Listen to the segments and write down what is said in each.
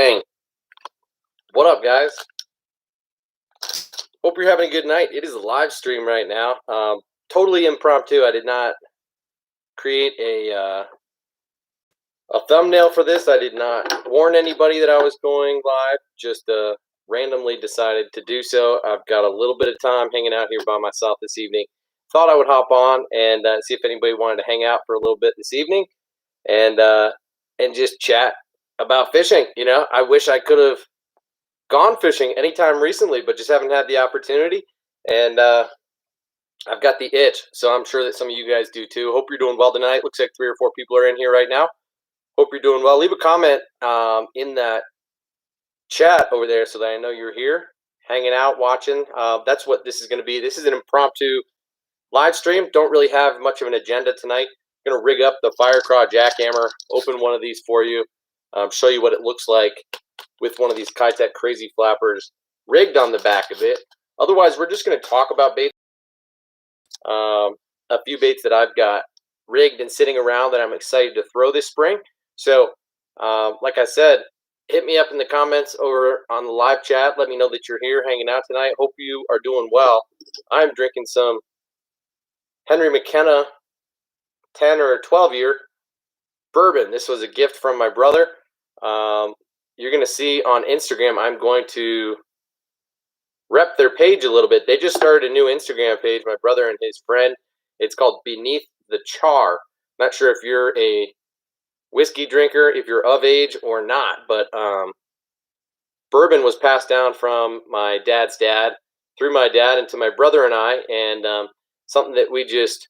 Bang. What up, guys? Hope you're having a good night. It is a live stream right now. Totally impromptu. I did not create a thumbnail for this. I did not warn anybody that I was going live. Just randomly decided to do so. I've got a little bit of time hanging out here by myself this evening. Thought I would hop on and see if anybody wanted to hang out for a little bit this evening and just chat about fishing. You know, I wish I could have gone fishing anytime recently, but just haven't had the opportunity. And I've got the itch, so I'm sure that some of you guys do too. Hope you're doing well tonight. Looks like 3 or 4 people are in here right now. Hope you're doing well. Leave a comment in that chat over there so that I know you're here, hanging out, watching. That's what this is going to be. This is an impromptu live stream. Don't really have much of an agenda tonight. I'm going to rig up the fire craw jackhammer, open one of these for you, show you what it looks like with one of these Kitech crazy flappers rigged on the back of it. Otherwise, we're just going to talk about baits. A few baits that I've got rigged and sitting around that I'm excited to throw this spring. So, like I said, hit me up in the comments over on the live chat. Let me know that you're here hanging out tonight. Hope you are doing well. I'm drinking some Henry McKenna 10 or 12 year bourbon. This was a gift from my brother. You're going to see on Instagram, I'm going to rep their page a little bit. They just started a new Instagram page, my brother and his friend. It's called Beneath the Char. Not sure if you're a whiskey drinker, if you're of age or not, but bourbon was passed down from my dad's dad, through my dad and to my brother and I, and something that we just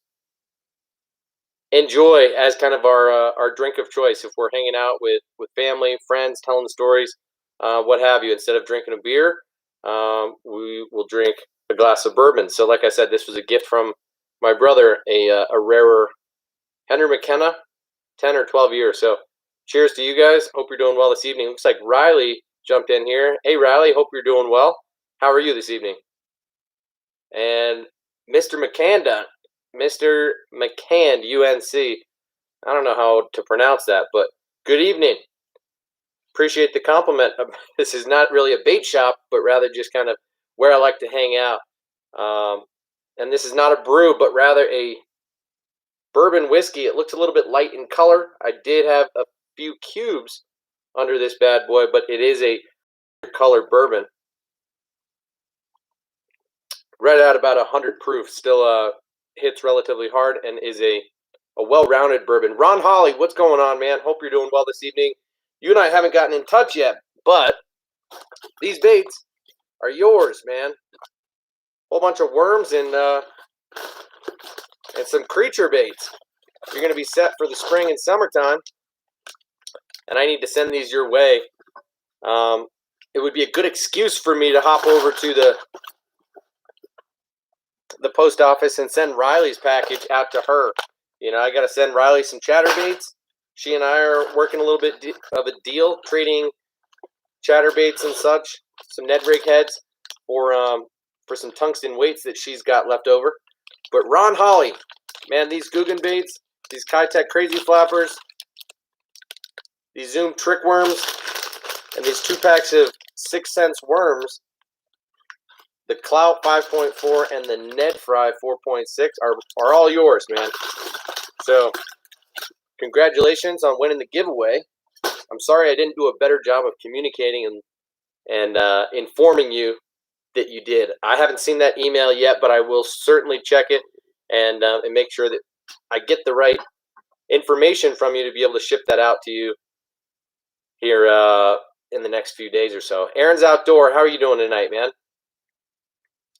enjoy as kind of our drink of choice if we're hanging out with family, friends, telling stories, what have you. Instead of drinking a beer, we will drink a glass of bourbon. So like I said, this was a gift from my brother, a rarer Henry McKenna 10 or 12 years. So cheers to you guys. Hope you're doing well this evening. Looks like Riley jumped in here. Hey Riley, hope you're doing well. How are you this evening? And Mr. McCanda, Mr. McCand, UNC. I don't know how to pronounce that, but good evening. Appreciate the compliment. This is not really a bait shop, but rather just kind of where I like to hang out. And this is not a brew, but rather a bourbon whiskey. It looks a little bit light in color. I did have a few cubes under this bad boy, but it is a colored bourbon. Right at about 100 proof. Still hits relatively hard and is a well-rounded bourbon. Ron Holly, what's going on, man? Hope you're doing well this evening. You and I haven't gotten in touch yet, but these baits are yours, man. Whole bunch of worms and some creature baits. You're going to be set for the spring and summertime, and I need to send these your way. It would be a good excuse for me to hop over to the post office and send Riley's package out to her. You know, I got to send Riley some chatterbaits. She and I are working a little bit of a deal, trading chatterbaits and such, some Ned rig heads for some tungsten weights that she's got left over. But Ron Holly, man, these Guggen baits, these Kitech crazy flappers, these Zoom trick worms, and these 2 packs of 6 cents worms, the Clout 5.4 and the Ned Fry 4.6 are all yours, man. So congratulations on winning the giveaway. I'm sorry I didn't do a better job of communicating and informing you that you did. I haven't seen that email yet, but I will certainly check it and make sure that I get the right information from you to be able to ship that out to you here in the next few days or so. Aaron's Outdoor, how are you doing tonight, man?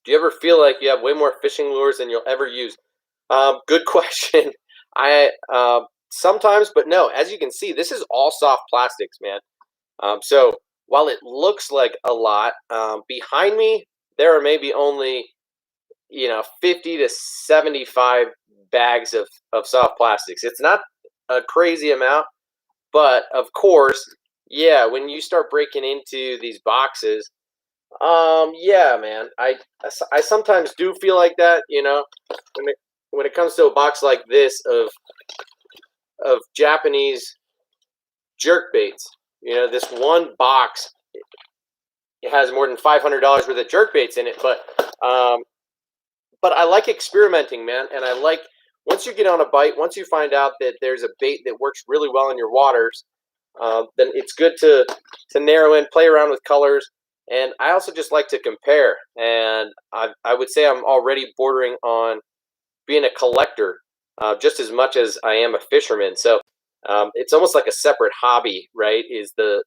Do you ever feel like you have way more fishing lures than you'll ever use? Good question. Sometimes, but no. As you can see, this is all soft plastics, man. So while it looks like a lot, behind me there are maybe only 50 to 75 bags of soft plastics. It's not a crazy amount, but of course, yeah, when you start breaking into these boxes, yeah, man, I sometimes do feel like that, when it comes to a box like this of Japanese jerk baits. You know, this one box, it has more than $500 worth of jerk baits in it, but I like experimenting, man, and I like once you get on a bite, once you find out that there's a bait that works really well in your waters, then it's good to narrow in, play around with colors, and I also just like to compare. And I would say I'm already bordering on being a collector, just as much as I am a fisherman. So it's almost like a separate hobby, right? Is the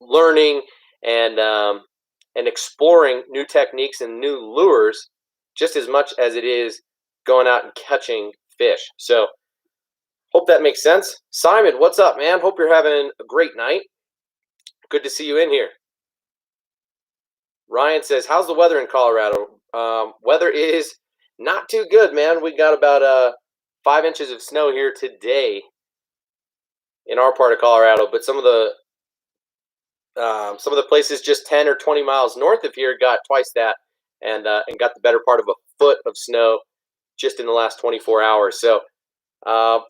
learning and exploring new techniques and new lures just as much as it is going out and catching fish. So hope that makes sense. Simon, what's up, man? Hope you're having a great night. Good to see you in here. Ryan says, how's the weather in Colorado? Weather is not too good, man. We got about 5 inches of snow here today in our part of Colorado, but some of the places just 10 or 20 miles north of here got twice that, and got the better part of a foot of snow just in the last 24 hours. So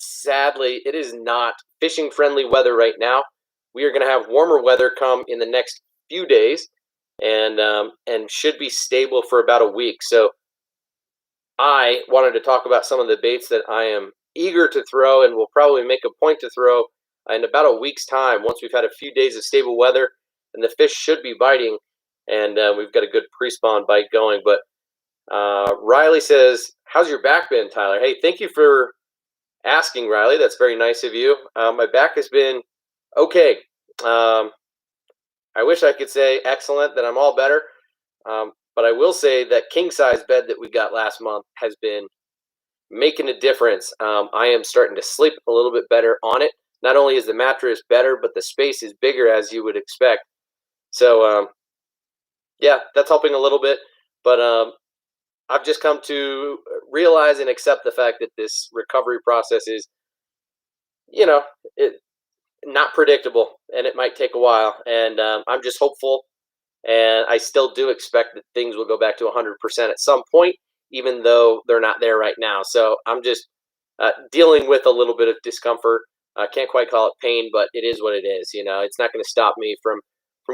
sadly, it is not fishing friendly weather right now. We are going to have warmer weather come in the next few days, and should be stable for about a week. So I wanted to talk about some of the baits that I am eager to throw, and will probably make a point to throw in about a week's time once we've had a few days of stable weather and the fish should be biting, and we've got a good pre-spawn bite going. But Riley says, how's your back been, Tyler? Hey, thank you for asking, Riley. That's very nice of you. My back has been okay. I wish I could say excellent, that I'm all better. But I will say that king-size bed that we got last month has been making a difference. I am starting to sleep a little bit better on it. Not only is the mattress better, but the space is bigger, as you would expect. So, yeah, that's helping a little bit. But I've just come to realize and accept the fact that this recovery process is, not predictable, and it might take a while. And I'm just hopeful, and I still do expect that things will go back to 100% at some point, even though they're not there right now. So I'm just dealing with a little bit of discomfort. I can't quite call it pain, but it is what it is. It's not going to stop me from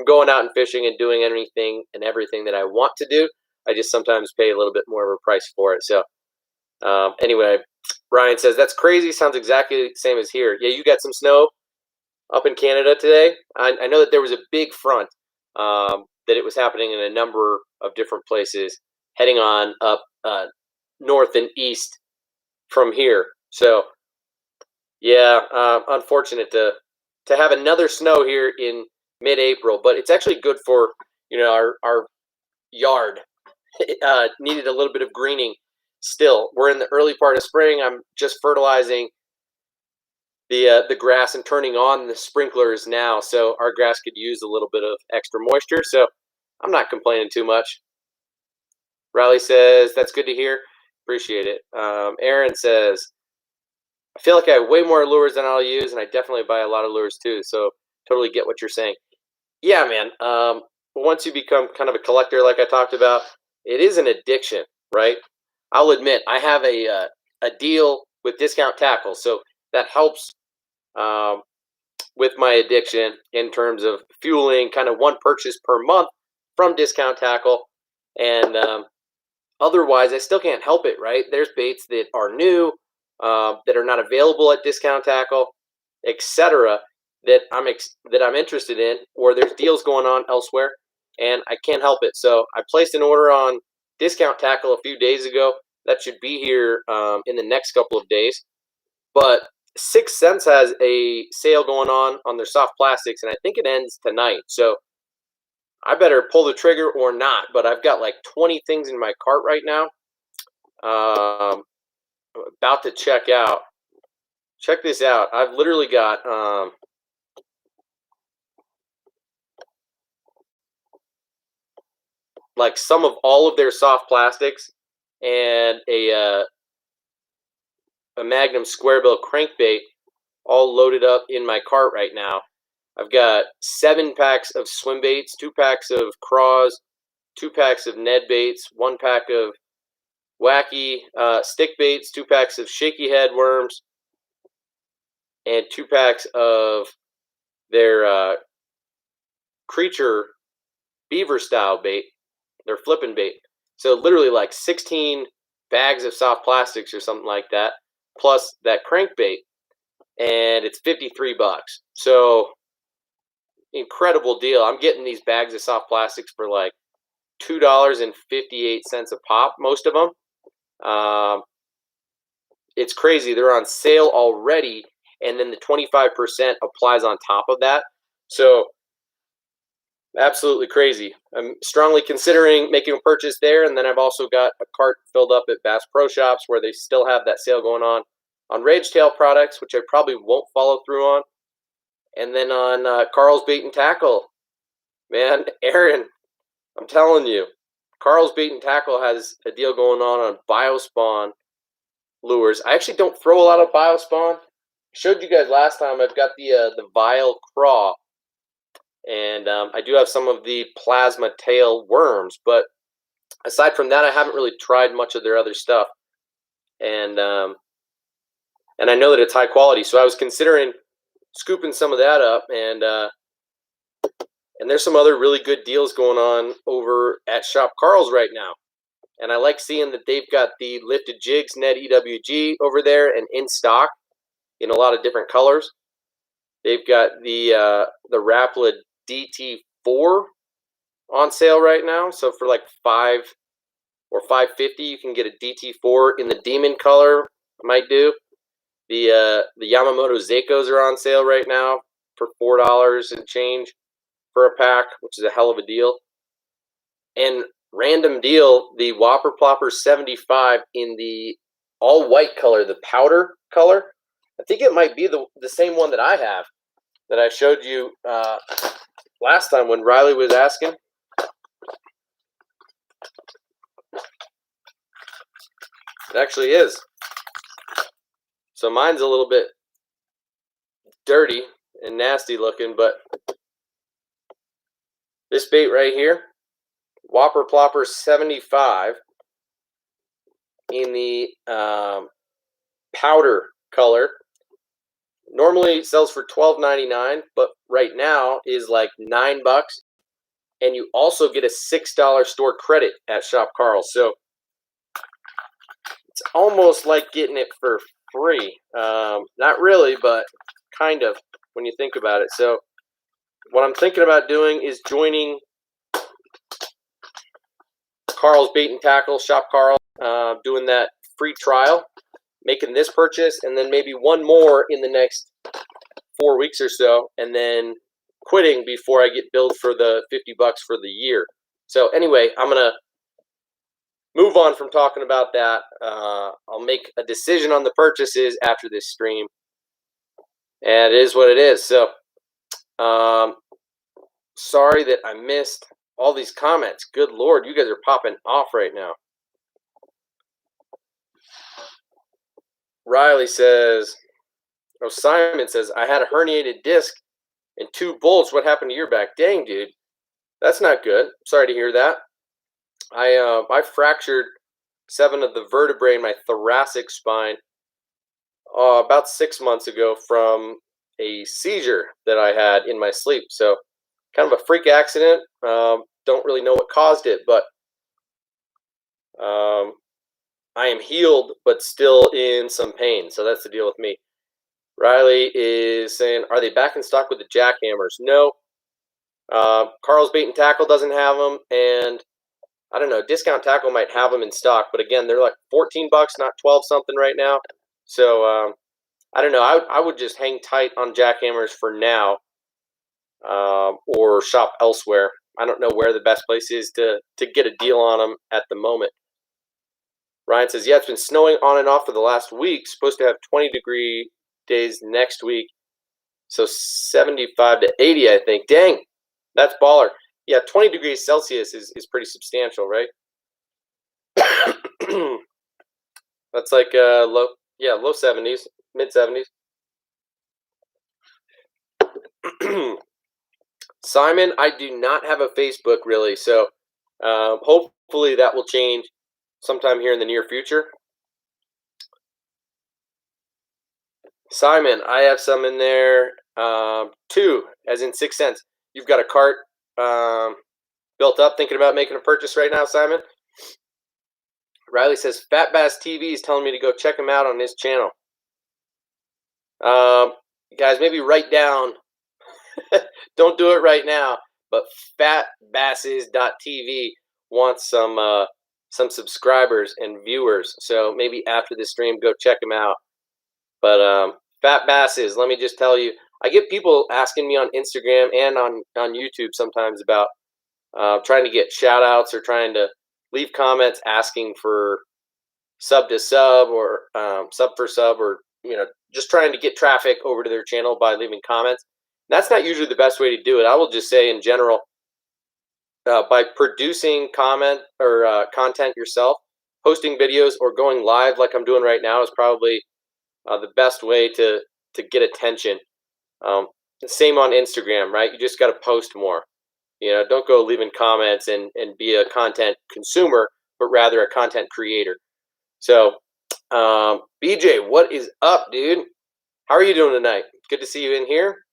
going out and fishing and doing anything and everything that I want to do. I just sometimes pay a little bit more of a price for it. So anyway, Ryan says, that's crazy. Sounds exactly the same as here. Yeah, you got some snow up in Canada today. I know that there was a big front, that it was happening in a number of different places, heading on up north and east from here. So yeah, unfortunate to have another snow here in mid-April, but it's actually good for our yard. It needed a little bit of greening. Still, we're in the early part of spring. I'm just fertilizing the grass and turning on the sprinklers now, so our grass could use a little bit of extra moisture. So I'm not complaining too much. Riley says, that's good to hear. Appreciate it. Aaron says, I feel like I have way more lures than I'll use, and I definitely buy a lot of lures too. So totally get what you're saying. Yeah, man. Once you become kind of a collector, like I talked about, it is an addiction, right? I'll admit I have a deal with Discount Tackle, so that helps with my addiction in terms of fueling kind of one purchase per month from Discount Tackle. And otherwise, I still can't help it, right? There's baits that are new, that are not available at Discount Tackle, etc., that I'm interested in, or there's deals going on elsewhere, and I can't help it. So I placed an order on Discount Tackle a few days ago. That should be here in the next couple of days. But 6 Cents has a sale going on their soft plastics, and I think it ends tonight. So I better pull the trigger or not. But I've got like 20 things in my cart right now. I'm about to check out. Check this out. I've literally got like some of all of their soft plastics and a Magnum square bill crankbait all loaded up in my cart right now. I've got 7 packs of swim baits, 2 packs of craws, 2 packs of Ned baits, 1 pack of wacky stick baits, 2 packs of shaky head worms, and 2 packs of their creature beaver style bait, their flipping bait. So literally like 16 bags of soft plastics or something like that, plus that crankbait, and it's $53. So incredible deal. I'm getting these bags of soft plastics for like $2.58 a pop, most of them. It's crazy. They're on sale already, and then the 25% applies on top of that. So absolutely crazy. I'm strongly considering making a purchase there, and then I've also got a cart filled up at Bass Pro Shops where they still have that sale going on Rage Tail products, which I probably won't follow through on, and then on Carl's Bait and Tackle. Man, Aaron, I'm telling you, Carl's Bait and Tackle has a deal going on Biospawn lures. I actually don't throw a lot of Biospawn. I showed you guys last time. I've got the Vile Craw, and I do have some of the Plasma Tail worms, but aside from that, I haven't really tried much of their other stuff, and I know that it's high quality, so I was considering scooping some of that up, and there's some other really good deals going on over at Shop Carl's right now. And I like seeing that they've got the Lifted Jigs Net EWG over there and in stock in a lot of different colors. They've got the Rapala DT4 on sale right now. So for like $5 or $5.50, you can get a DT4 in the Demon color. Might do. The Yamamoto Zeikos are on sale right now for $4 and change for a pack, which is a hell of a deal. And random deal, the Whopper Plopper 75 in the all white color, the powder color. I think it might be the same one that I have, that I showed you last time when Riley was asking. It actually is. So mine's a little bit dirty and nasty looking, but this bait right here, Whopper Plopper 75 in the powder color, normally sells for $12.99, but right now is like $9, and you also get a $6 store credit at Shop Carl's. So it's almost like getting it for free. Not really, but kind of when you think about it. So what I'm thinking about doing is joining Carl's Bait and Tackle, Shop Carl, doing that free trial, making this purchase, and then maybe one more in the next 4 weeks or so, and then quitting before I get billed for the $50 for the year. So anyway, I'm going to move on from talking about that. I'll make a decision on the purchases after this stream, and it is what it is. So sorry that I missed all these comments. Good Lord, you guys are popping off right now. Riley says, Simon says, I had a herniated disc and 2 bolts. What happened to your back? Dang, dude. That's not good. Sorry to hear that. I fractured 7 of the vertebrae in my thoracic spine about 6 months ago from a seizure that I had in my sleep. So kind of a freak accident. Don't really know what caused it, but I am healed, but still in some pain. So that's the deal with me. Riley is saying, are they back in stock with the jackhammers? No. Carl's Bait and Tackle doesn't have them, and I don't know, Discount Tackle might have them in stock, but again, they're like $14, not 12 something right now. So I don't know. I would just hang tight on jackhammers for now, or shop elsewhere. I don't know where the best place is to get a deal on them at the moment. Ryan says, yeah, it's been snowing on and off for the last week. Supposed to have 20-degree days next week. So 75 to 80, I think. Dang, that's baller. Yeah, 20 degrees Celsius is pretty substantial, right? That's like low 70s, mid 70s. Simon, I do not have a Facebook really, so hopefully that will change sometime here in the near future. Simon, I have some in there. 2, as in 6 cents. You've got a cart built up, thinking about making a purchase right now, Simon? Riley says, Fat Bass TV is telling me to go check him out on his channel. Guys, maybe write down, don't do it right now, but fatbasses.tv wants some subscribers and viewers. So maybe after the stream, go check him out. But Fat Basses, let me just tell you, I get people asking me on Instagram and on YouTube sometimes about trying to get shout outs or trying to leave comments asking for sub to sub or sub for sub, or just trying to get traffic over to their channel by leaving comments. That's not usually the best way to do it. I will just say in general, by producing content yourself, posting videos, or going live like I'm doing right now is probably the best way to get attention. Same on Instagram, right? You just got to post more. Don't go leaving comments and be a content consumer, but rather a content creator. So, BJ, what is up, dude? How are you doing tonight? Good to see you in here.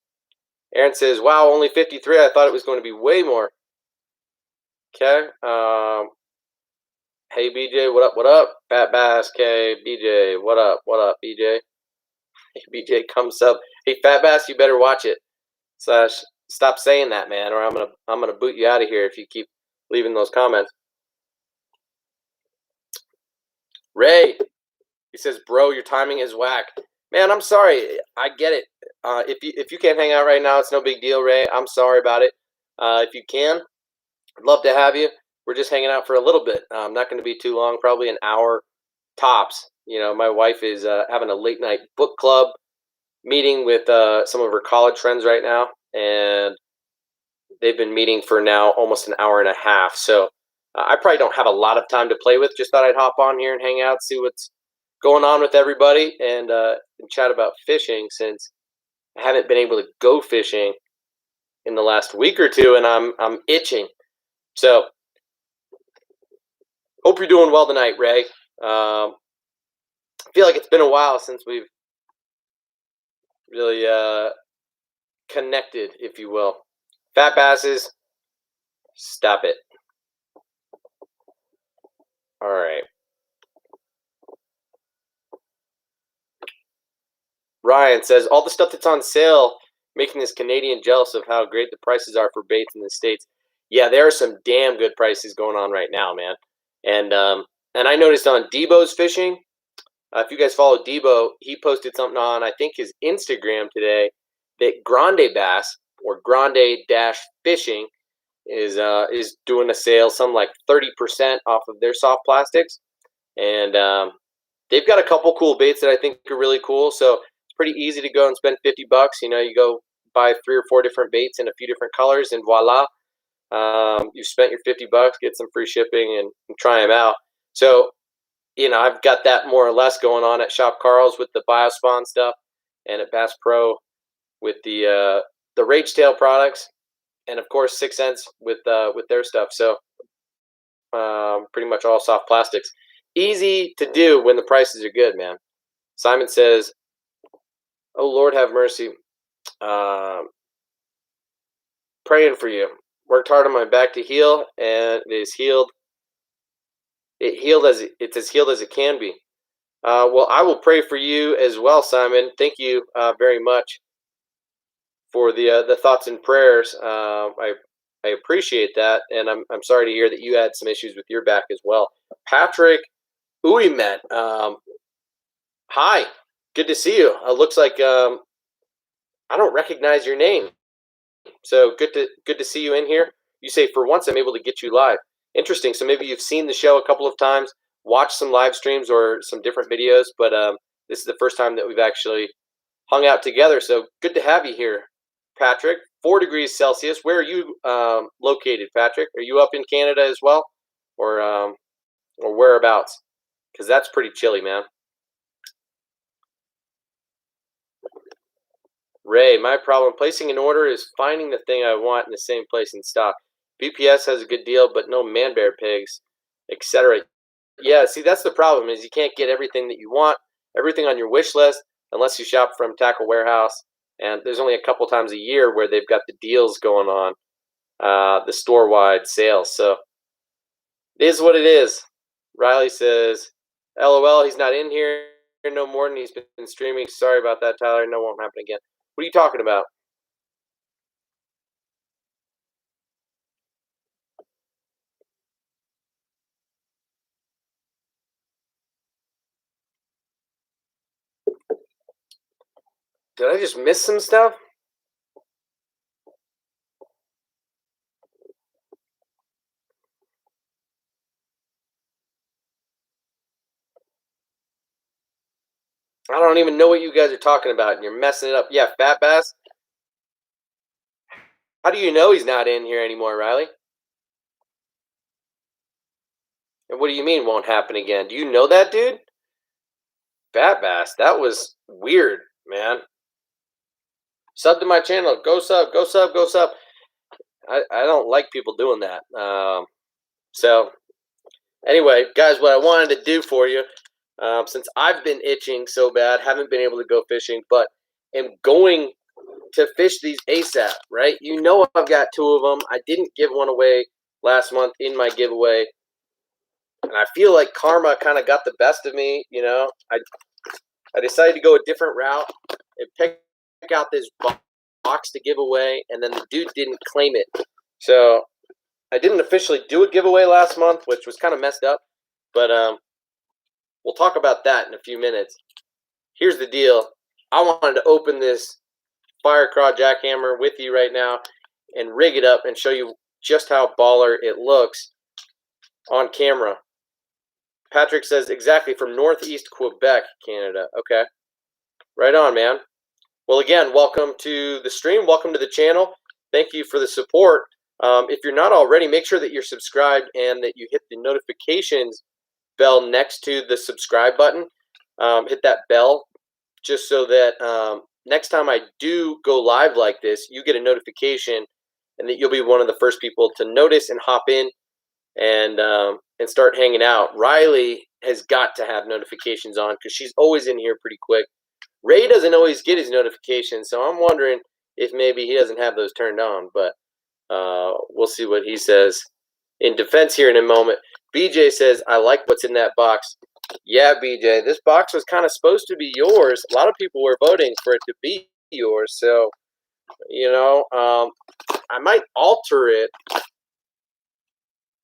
Aaron says, wow, only 53. I thought it was going to be way more. Okay. Hey, BJ, what up, what up? Fat Bass, K, BJ, what up, BJ? Hey, BJ comes up. Hey, Fat Bass, you better watch it. Stop saying that, man, or I'm gonna boot you out of here if you keep leaving those comments. Ray, he says, bro, your timing is whack. Man, I'm sorry. I get it. If you can't hang out right now, it's no big deal, Ray. I'm sorry about it. If you can, I'd love to have you. We're just hanging out for a little bit. Not going to be too long, probably an hour tops. My wife is having a late night book club meeting with some of her college friends right now, and they've been meeting for now almost an hour and a half. So I probably don't have a lot of time to play with. Just thought I'd hop on here and hang out, see what's going on with everybody, and chat about fishing, since I haven't been able to go fishing in the last week or two, and I'm itching. So hope you're doing well tonight, Ray. I feel like it's been a while since we've really connected, if you will. Fat Basses, stop it. All right. Ryan says, all the stuff that's on sale, making this Canadian jealous of how great the prices are for baits in the States. Yeah, there are some damn good prices going on right now, man. And I noticed on Debo's Fishing, if you guys follow Debo, he posted something on, I think, his Instagram today, that Grande Bass, or Grande-Fishing, is doing a sale, some like 30% off of their soft plastics. And they've got a couple cool baits that I think are really cool. So it's pretty easy to go and spend $50. You go buy 3 or 4 different baits in a few different colors, and voila, you've spent your $50, get some free shipping, and try them out. So, I've got that more or less going on at Shop Carl's with the Biospawn stuff, and at Bass Pro with the Rage Tail products, and of course 6 cents with their stuff. So pretty much all soft plastics. Easy to do when the prices are good, man. Simon says, oh, Lord have mercy. Praying for you. Worked hard on my back to heal, and it is healed. It's as healed as it can be. Well, I will pray for you as well, Simon. Thank you very much for the thoughts and prayers. I appreciate that, and I'm sorry to hear that you had some issues with your back as well. Patrick Uimet, hi, good to see you. Looks like I don't recognize your name, so good to see you in here. You say, for once I'm able to get you live. Interesting. So maybe you've seen the show a couple of times, watched some live streams or some different videos, but this is the first time that we've actually hung out together. So good to have you here, Patrick. 4 degrees Celsius. Where are you located, Patrick? Are you up in Canada as well, or whereabouts? Because that's pretty chilly, man. Ray, my problem placing an order is finding the thing I want in the same place in stock. BPS has a good deal, but no man bear pigs, etc. Yeah, see, that's the problem, is you can't get everything that you want, everything on your wish list, unless you shop from Tackle Warehouse And there's only a couple times a year where they've got the deals going on, the store-wide sales. So it is what it is. Riley says, LOL, he's not in here no more than he's been streaming. Sorry about that, Tyler. No, won't happen again. What are you talking about? Did I just miss some stuff? I don't even know what you guys are talking about, and you're messing it up. Yeah, Fat Bass. How do you know he's not in here anymore, Riley? And what do you mean won't happen again? Do you know that dude? Fat Bass. That was weird, man. Sub to my channel. Go sub, go sub, go sub. I don't like people doing that. So, anyway, guys, what I wanted to do for you, since I've been itching so bad, haven't been able to go fishing, but am going to fish these ASAP, right? You know I've got 2 of them. I didn't give one away last month in my giveaway. And I feel like karma kind of got the best of me, you know. I decided to go a different route and pick out this box to give away, and then the dude didn't claim it. So I didn't officially do a giveaway last month, which was kind of messed up. But we'll talk about that in a few minutes. Here's the deal. I wanted to open this fire craw jackhammer with you right now and rig it up and show you just how baller it looks on camera. Patrick says exactly from Northeast Quebec, Canada. Okay. Right on, man. Well, again, welcome to the stream. Welcome to the channel. Thank you for the support. If you're not already, make sure that you're subscribed and that you hit the notifications bell next to the subscribe button. Hit that bell just so that next time I do go live like this, you get a notification and that you'll be one of the first people to notice and hop in and start hanging out. Riley has got to have notifications on because she's always in here pretty quick. Ray doesn't always get his notifications, so I'm wondering if maybe he doesn't have those turned on, but we'll see what he says in defense here in a moment. BJ says, I like what's in that box. Yeah, BJ, this box was kind of supposed to be yours. A lot of people were voting for it to be yours, so, you know, I might alter it,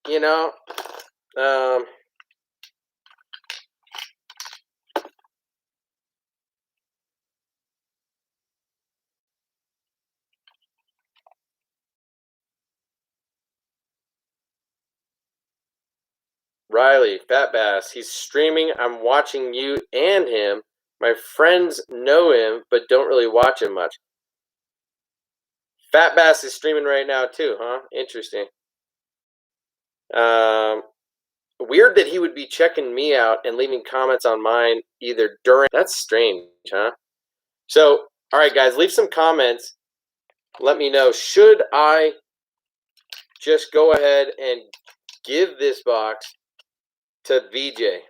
you know. Riley, Fat Bass, he's streaming. I'm watching you and him. My friends know him, but don't really watch him much. Fat Bass is streaming right now too, huh? Interesting. Weird that he would be checking me out and leaving comments on mine either during. That's strange, huh? So, all right, guys, leave some comments. Let me know. Should I just go ahead and give this box to VJ?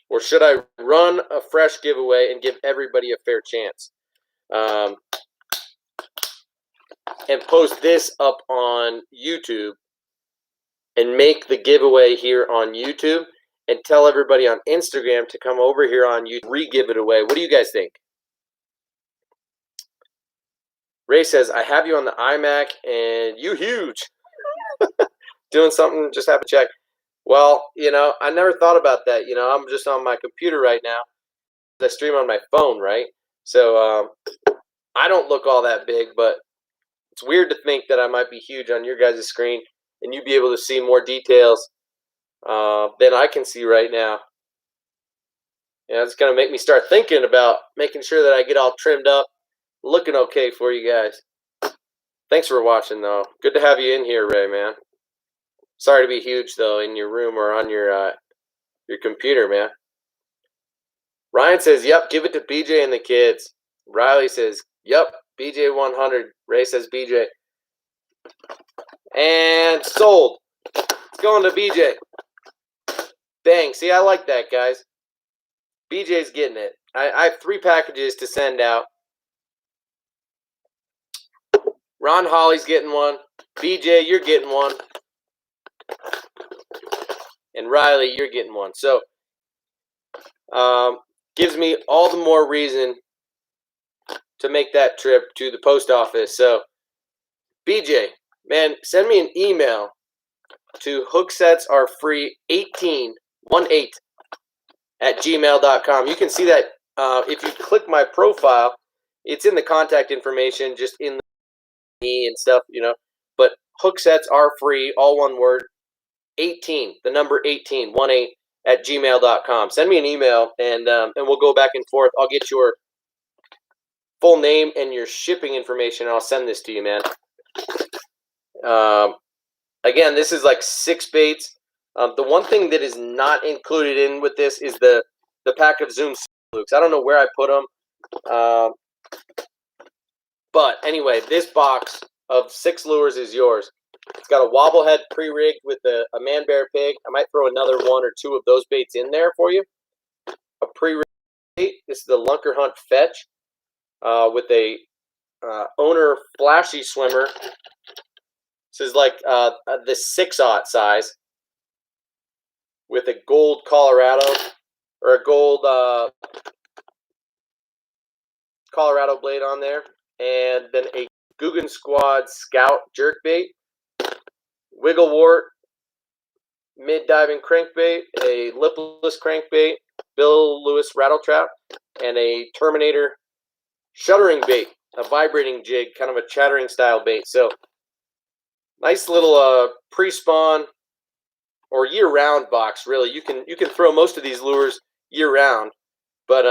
Or should I run a fresh giveaway and give everybody a fair chance? And post this up on YouTube and make the giveaway here on YouTube and tell everybody on Instagram to come over here on YouTube, re-give it away. What do you guys think? Ray says, I have you on the iMac and you huge. Doing something, just have to check. Well, you know, I never thought about that. You know, I'm just on my computer right now. I stream on my phone, right? So I don't look all that big, but it's weird to think that I might be huge on your guys' screen and you'd be able to see more details than I can see right now. You know, it's going to make me start thinking about making sure that I get all trimmed up, looking okay for you guys. Thanks for watching, though. Good to have you in here, Ray, man. Sorry to be huge, though, in your room or on your computer, man. Ryan says, yep, give it to BJ and the kids. Riley says, yep, BJ 100. Ray says BJ. And sold. It's going to BJ. Bang. See, I like that, guys. BJ's getting it. I have 3 packages to send out. Ron Holly's getting one. BJ, you're getting one. And Riley, you're getting one. So, gives me all the more reason to make that trip to the post office. So, BJ, man, send me an email to hooksetsarefree18 at gmail.com. You can see that if you click my profile, it's in the contact information, just in the me and stuff, But hook sets are free, all one word, 18, the number 18, at gmail.com. Send me an email and we'll go back and forth. I'll get your full name and your shipping information, and I'll send this to you, man. Again, this is like 6 baits. The one thing that is not included in with this is the pack of Zoom flukes. I don't know where I put them. But anyway, this box of 6 lures is yours. It's got a wobble head pre-rigged with a man bear pig. I might throw another 1 or 2 of those baits in there for you. A pre-rigged bait. This is the Lunker Hunt Fetch with a owner flashy swimmer. This is like the 6/0 size with a gold Colorado or a gold Colorado blade on there, and then a Guggen Squad Scout jerkbait, Wigglewort mid-diving crankbait, a lipless crankbait, Bill Lewis rattle trap, and a Terminator shuddering bait, a vibrating jig, kind of a chattering style bait. So nice little pre-spawn or year-round box. Really, you can throw most of these lures year-round, but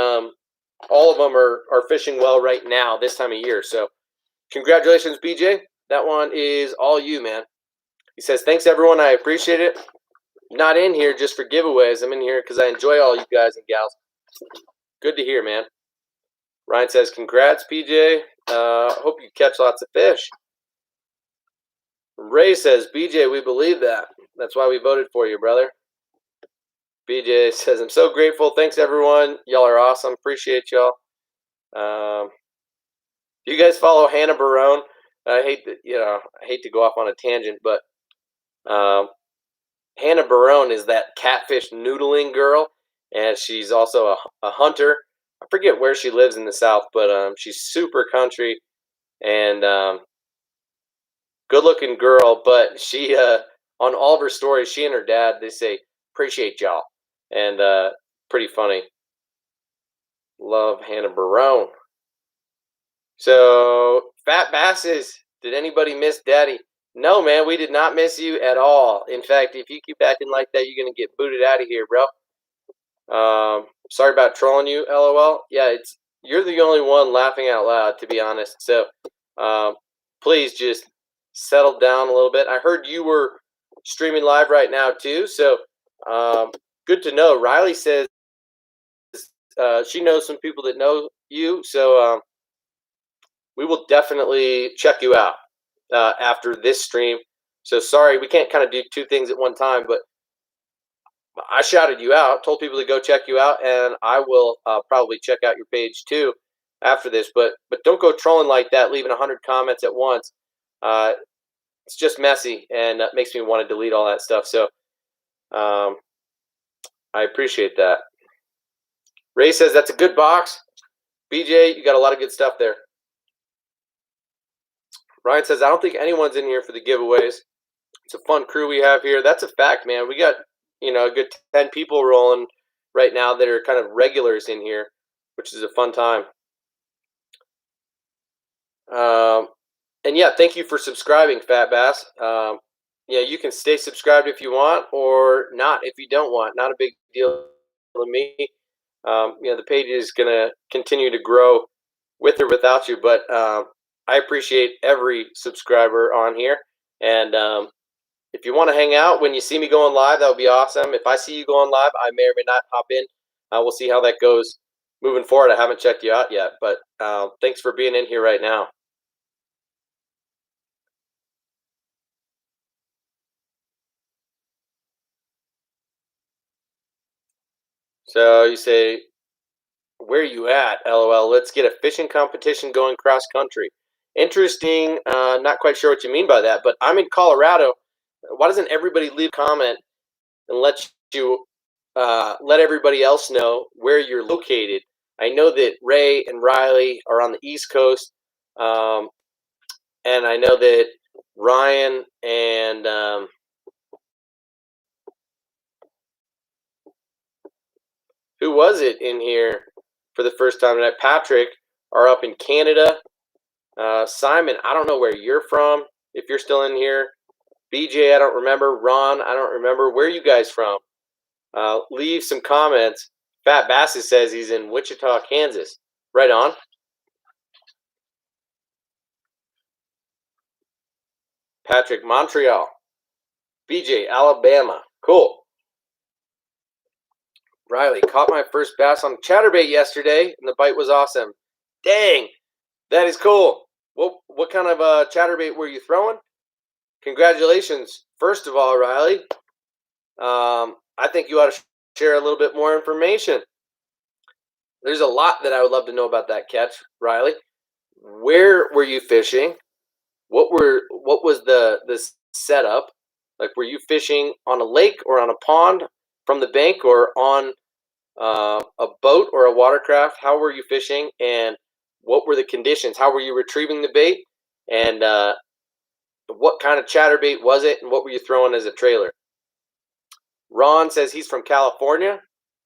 all of them are fishing well right now this time of year. So congratulations, BJ. That one is all you, man. He says, thanks, everyone. I appreciate it. I'm not in here just for giveaways. I'm in here because I enjoy all you guys and gals. Good to hear, man. Ryan says, congrats, PJ. Hope you catch lots of fish. Ray says, BJ, we believe that. That's why we voted for you, brother. BJ says, I'm so grateful. Thanks, everyone. Y'all are awesome. Appreciate y'all. You guys follow Hannah Barone? I hate to go off on a tangent, but Hannah Barone is that catfish noodling girl, and she's also a hunter. I forget where she lives in the South, but she's super country and good-looking girl. But she, on all of her stories, she and her dad, they say, appreciate y'all, and pretty funny. Love Hannah Barone. So, Fat Basses, did anybody miss Daddy? No, man, we did not miss you at all. In fact, if you keep acting like that, you're going to get booted out of here, bro. Sorry about trolling you, LOL. Yeah, you're the only one laughing out loud, to be honest. So, please just settle down a little bit. I heard you were streaming live right now, too. So, good to know. Riley says she knows some people that know you. So, we will definitely check you out after this stream. So sorry, we can't kind of do 2 things at one time, but I shouted you out, told people to go check you out, and I will probably check out your page too after this. But don't go trolling like that, leaving 100 comments at once. It's just messy and makes me want to delete all that stuff. So I appreciate that. Ray says that's a good box. BJ, you got a lot of good stuff there. Ryan says, I don't think anyone's in here for the giveaways. It's a fun crew we have here. That's a fact, man. We got, a good 10 people rolling right now that are kind of regulars in here, which is a fun time. And yeah, thank you for subscribing, Fat Bass. You can stay subscribed if you want or not if you don't want. Not a big deal to me. The page is going to continue to grow with or without you, but I appreciate every subscriber on here. And if you want to hang out when you see me going live, that would be awesome. If I see you going live, I may or may not hop in. We'll see how that goes moving forward. I haven't checked you out yet, but thanks for being in here right now. So you say, Where you at? LOL. Let's get a fishing competition going cross country. Interesting. Not quite sure what you mean by that, but I'm in Colorado. Why doesn't everybody leave a comment and let everybody else know where you're located? I know that Ray and Riley are on the East Coast, and I know that Ryan and who was it in here for the first time tonight? Patrick are up in Canada. Simon, I don't know where you're from. If you're still in here, BJ, I don't remember. Ron, I don't remember. Where are you guys from? Leave some comments. Fat Bassett says he's in Wichita, Kansas. Right on. Patrick, Montreal. BJ, Alabama. Cool. Riley, caught my first bass on chatterbait yesterday, and the bite was awesome. Dang, that is cool. What kind of chatterbait were you throwing? Congratulations, first of all, Riley. I think you ought to share a little bit more information. There's a lot that I would love to know about that catch, Riley. Where were you fishing? What was the setup? Like, were you fishing on a lake or on a pond from the bank or on a boat or a watercraft? How were you fishing, and what were the conditions? How were you retrieving the bait, and what kind of chatterbait was it, and what were you throwing as a trailer? Ron says he's from California.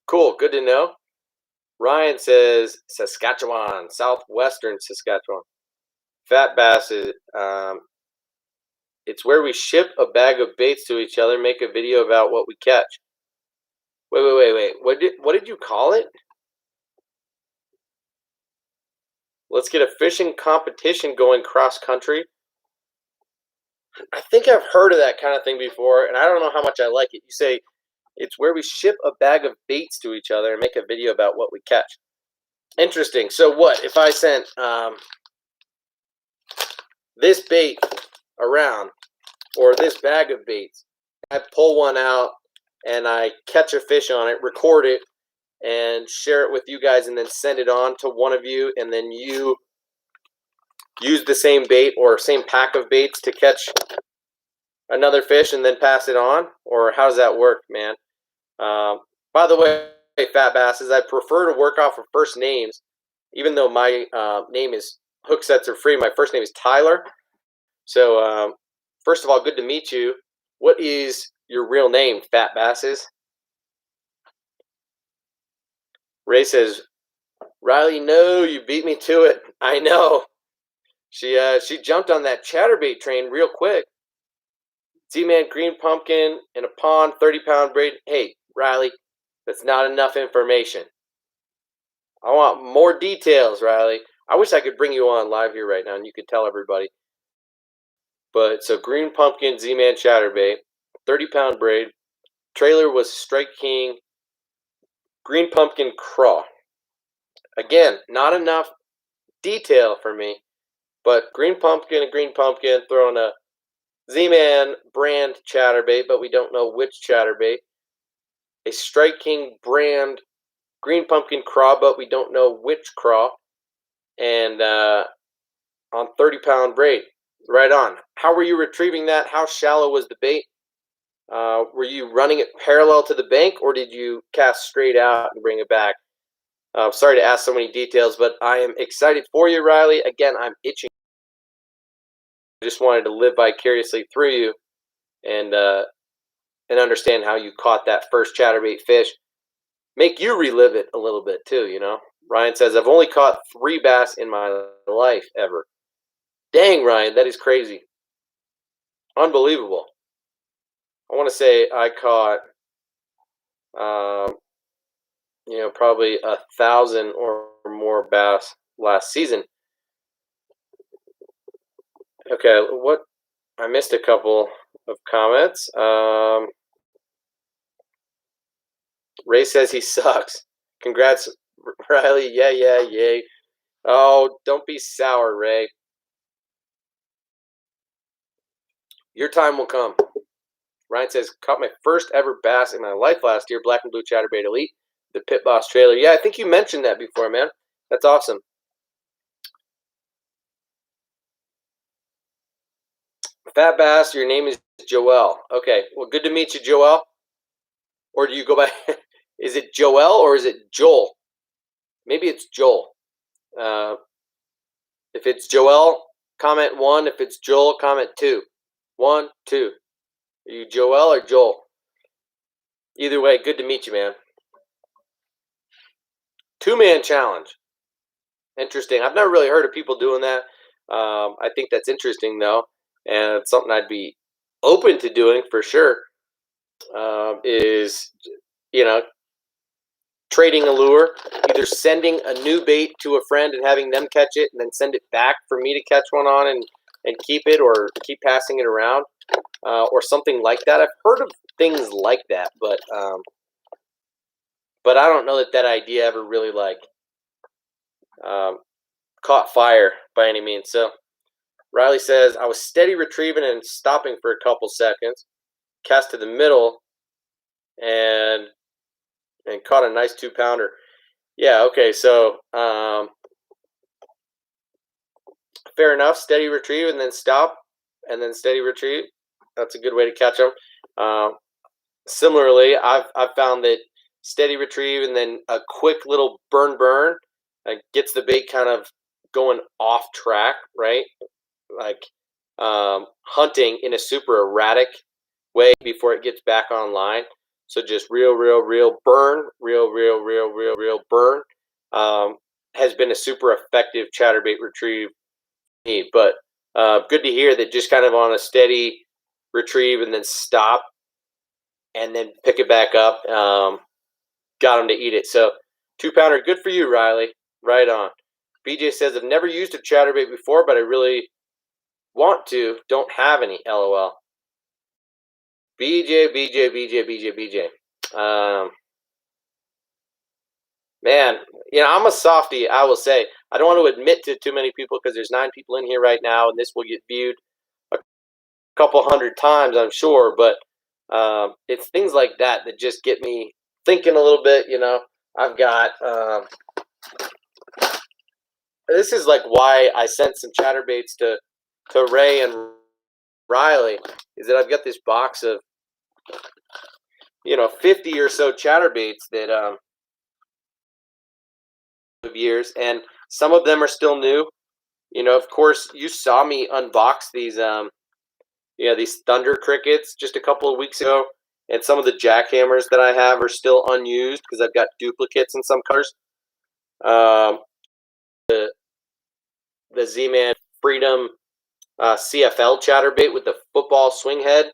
Cool, good to know. Ryan says Saskatchewan, southwestern Saskatchewan. Fat Bass is, it's where we ship a bag of baits to each other, make a video about what we catch. Wait. What did you call it? Let's get a fishing competition going cross country. I think I've heard of that kind of thing before, and I don't know how much I like it. You say it's where we ship a bag of baits to each other and make a video about what we catch. Interesting. So what if I sent this bait around, or this bag of baits? I pull one out and I catch a fish on it, record it, and share it with you guys, and then send it on to one of you, and then you use the same bait or same pack of baits to catch another fish and then pass it on? Or how does that work, man? By the way, Fat Basses, I prefer to work off of first names, even though my name is Hook Sets Are Free. My first name is Tyler. So, first of all, good to meet you. What is your real name, Fat Basses? Ray says, Riley, no, you beat me to it. I know. She jumped on that chatterbait train real quick. Z-Man, green pumpkin in a pond, 30-pound braid. Hey, Riley, that's not enough information. I want more details, Riley. I wish I could bring you on live here right now and you could tell everybody. But so green pumpkin, Z-Man chatterbait, 30-pound braid. Trailer was Strike King, green pumpkin craw. Again, not enough detail for me, but green pumpkin throwing a Z-Man brand chatterbait, but we don't know which chatterbait. A Strike King brand green pumpkin craw, but we don't know which craw. And on 30-pound braid. Right on. How were you retrieving that? How shallow was the bait? Were you running it parallel to the bank, or did you cast straight out and bring it back? Sorry to ask so many details, but I am excited for you, Riley. Again, I'm itching. I just wanted to live vicariously through you and understand how you caught that first chatterbait fish. Make you relive it a little bit too, you know? Ryan says, I've only caught 3 bass in my life ever. Dang, Ryan, that is crazy. Unbelievable. I want to say I caught, probably 1,000 or more bass last season. Okay, what? I missed a couple of comments. Ray says he sucks. Congrats, Riley. Yeah, yay. Oh, don't be sour, Ray. Your time will come. Ryan says, caught my first ever bass in my life last year, black and blue chatterbait elite. The Pit Boss trailer. Yeah, I think you mentioned that before, man. That's awesome. Fat Bass, your name is Joel. Okay, well, good to meet you, Joel. Or do you go by? Is it Joel or is it Joel? Maybe it's Joel. If it's Joel, comment 1. If it's Joel, comment 2. 1, 2. Are you Joel or Joel? Either way, good to meet you, man. 2-man challenge. Interesting. I've never really heard of people doing that. I think that's interesting, though, and it's something I'd be open to doing for sure. Is, trading a lure, either sending a new bait to a friend and having them catch it and then send it back for me to catch one on and keep it, or keep passing it around, or something like that. I've heard of things like that, but I don't know that idea ever really caught fire by any means. So Riley says, I was steady retrieving and stopping for a couple seconds, cast to the middle, and caught a nice 2-pounder. Yeah, okay, so fair enough. Steady retrieve and then stop, and then steady retrieve. That's a good way to catch them. Similarly, I've found that steady retrieve and then a quick little burn gets the bait kind of going off track, right? Like hunting in a super erratic way before it gets back online. So just real burn, real burn has been a super effective chatterbait retrieve for me. But good to hear that just kind of on a steady retrieve and then stop and then pick it back up, got him to eat it. So 2-pounder, good for you, Riley. Right on. BJ says, I've never used a chatterbait before, but I really want to. Don't have any, LOL. BJ. Man, I'm a softie, I will say. I don't want to admit to too many people because there's 9 people in here right now, and this will get viewed a couple hundred times, I'm sure. But it's things like that just get me thinking a little bit. I've got this is like why I sent some chatterbaits to Ray and Riley, is that I've got this box of 50 or so chatterbaits that of years, and some of them are still new. Of course, you saw me unbox these these Thunder Crickets just a couple of weeks ago, and some of the jackhammers that I have are still unused because I've got duplicates in some colors. The Z-Man Freedom CFL chatterbait with the football swing head,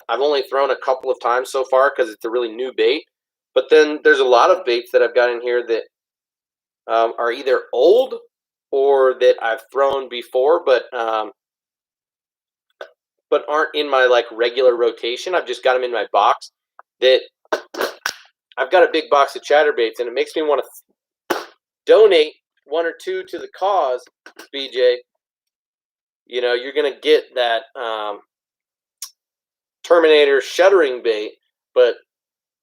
I've only thrown a couple of times so far because it's a really new bait. But then there's a lot of baits that I've got in here that are either old or that I've thrown before, but aren't in my regular rotation. I've just got them in my box. That I've got a big box of chatterbaits, and it makes me want to donate 1 or 2 to the cause, BJ. You're gonna get that Terminator shuddering bait, but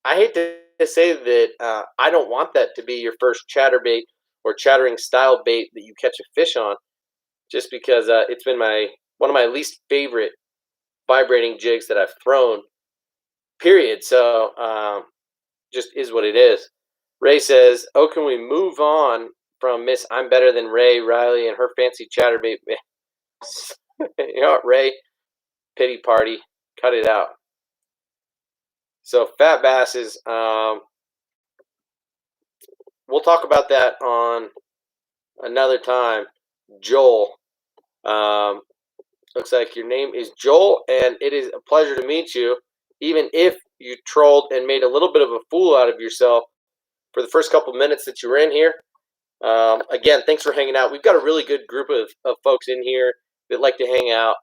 I hate to say that I don't want that to be your first chatterbait or chattering style bait that you catch a fish on, just because it's been one of my least favorite vibrating jigs that I've thrown, period. So just is what it is. Ray says, oh, can we move on from Miss I'm Better Than Riley and her fancy chatterbait? You know what, Ray? Pity party. Cut it out. So fat basses, we'll talk about that on another time. Joel, looks like your name is Joel, and it is a pleasure to meet you, even if you trolled and made a little bit of a fool out of yourself for the first couple minutes that you were in here. Again, thanks for hanging out. We've got a really good group of folks in here that like to hang out.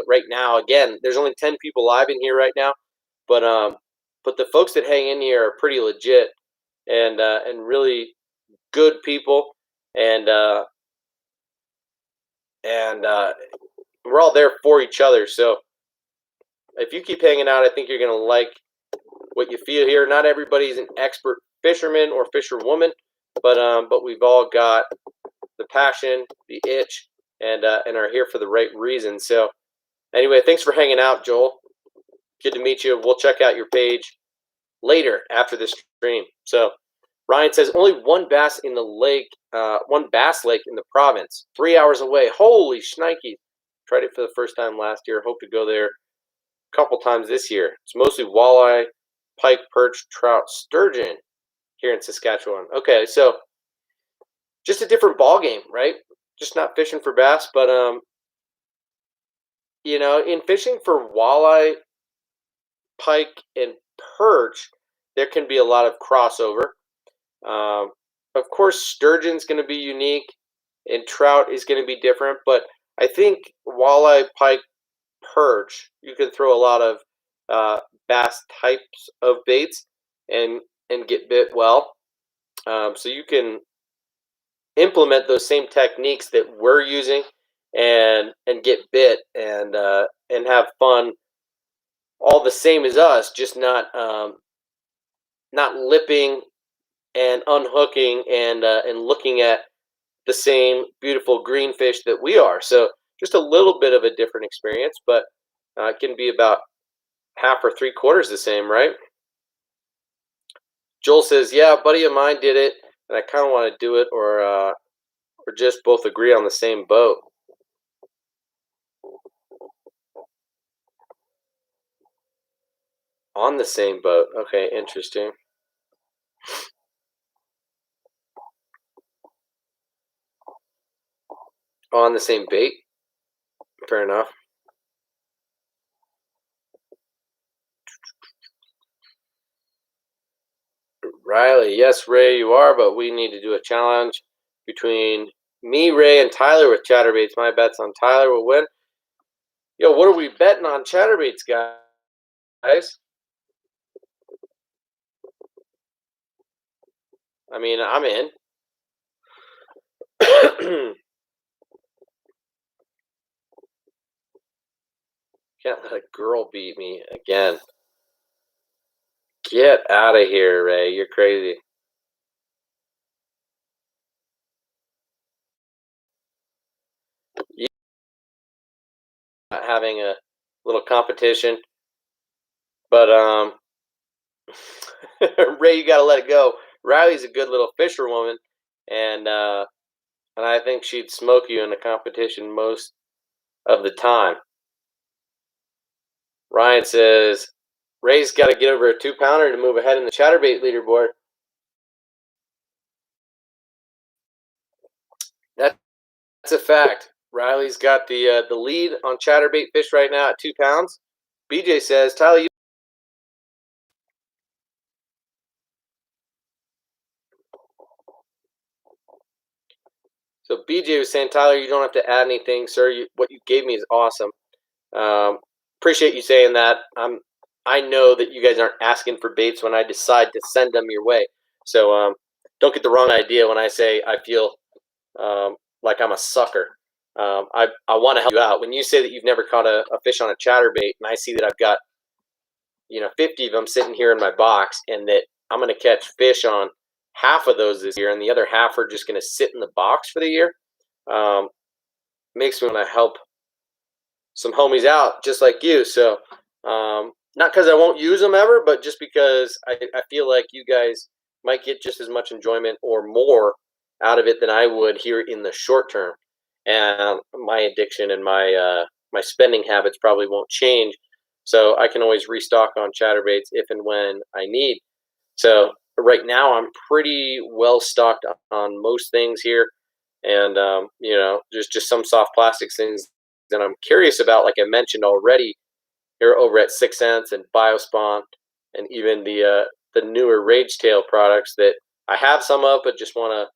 Right now, again, there's only 10 people live in here right now, but the folks that hang in here are pretty legit and really good people, and we're all there for each other. So if you keep hanging out, I think you're gonna like what you feel here. Not everybody's an expert fisherman or fisherwoman, but we've all got the passion, the itch, and are here for the right reason. So anyway, thanks for hanging out, Joel. Good to meet you. We'll check out your page later after this stream. So Ryan says only one bass in the lake, one bass lake in the province, 3 hours away. Holy shnikes. Tried it for the first time last year. Hope to go there a couple times this year. It's mostly walleye, pike, perch, trout, sturgeon here in Saskatchewan. Okay, so just a different ball game, right? Just not fishing for bass, but in fishing for walleye, pike, and perch, there can be a lot of crossover. Of course, sturgeon's going to be unique, and trout is going to be different. But I think walleye, pike, perch, you can throw a lot of bass types of baits and get bit well. So you can implement those same techniques that we're using and get bit and have fun all the same as us, just not lipping and unhooking and looking at the same beautiful green fish that we are. So just a little bit of a different experience, but it can be about half or 3/4 the same, right? Joel says, yeah, a buddy of mine did it, and I kind of want to do it, or just both agree on the same boat. On the same boat. Okay, interesting. On the same bait. Fair enough. Riley, yes, Ray, you are, but we need to do a challenge between me, Ray, and Tyler with chatterbaits. My bet's on Tyler will win. Yo, what are we betting on chatterbaits, guys? I mean, I'm in. Can't let a girl beat me again. Get out of here, Ray. You're crazy. You having a little competition, but Ray, you gotta let it go. Riley's a good little fisherwoman, and I think she'd smoke you in a competition most of the time. Ryan says Ray's got to get over a 2-pounder to move ahead in the chatterbait leaderboard. That's a fact. Riley's got the lead on chatterbait fish right now at 2 pounds. BJ says, Tyler, you. So BJ was saying, Tyler, you don't have to add anything, sir. What you gave me is awesome. Appreciate you saying that. I know that you guys aren't asking for baits when I decide to send them your way. So don't get the wrong idea when I say I feel like I'm a sucker. I want to help you out. When you say that you've never caught a fish on a chatterbait, and I see that I've got 50 of them sitting here in my box, and that I'm going to catch fish on half of those this year, and the other half are just going to sit in the box for the year, makes me want to help some homies out just like you. So not because I won't use them ever, but just because I feel like you guys might get just as much enjoyment or more out of it than I would here in the short term. And my addiction and my spending habits probably won't change. So I can always restock on chatterbaits if and when I need. So right now I'm pretty well stocked on most things here. And, just some soft plastics things that I'm curious about, like I mentioned already, here over at 6 Cents and Biospawn, and even the newer Rage Tail products that I have some of, but just want to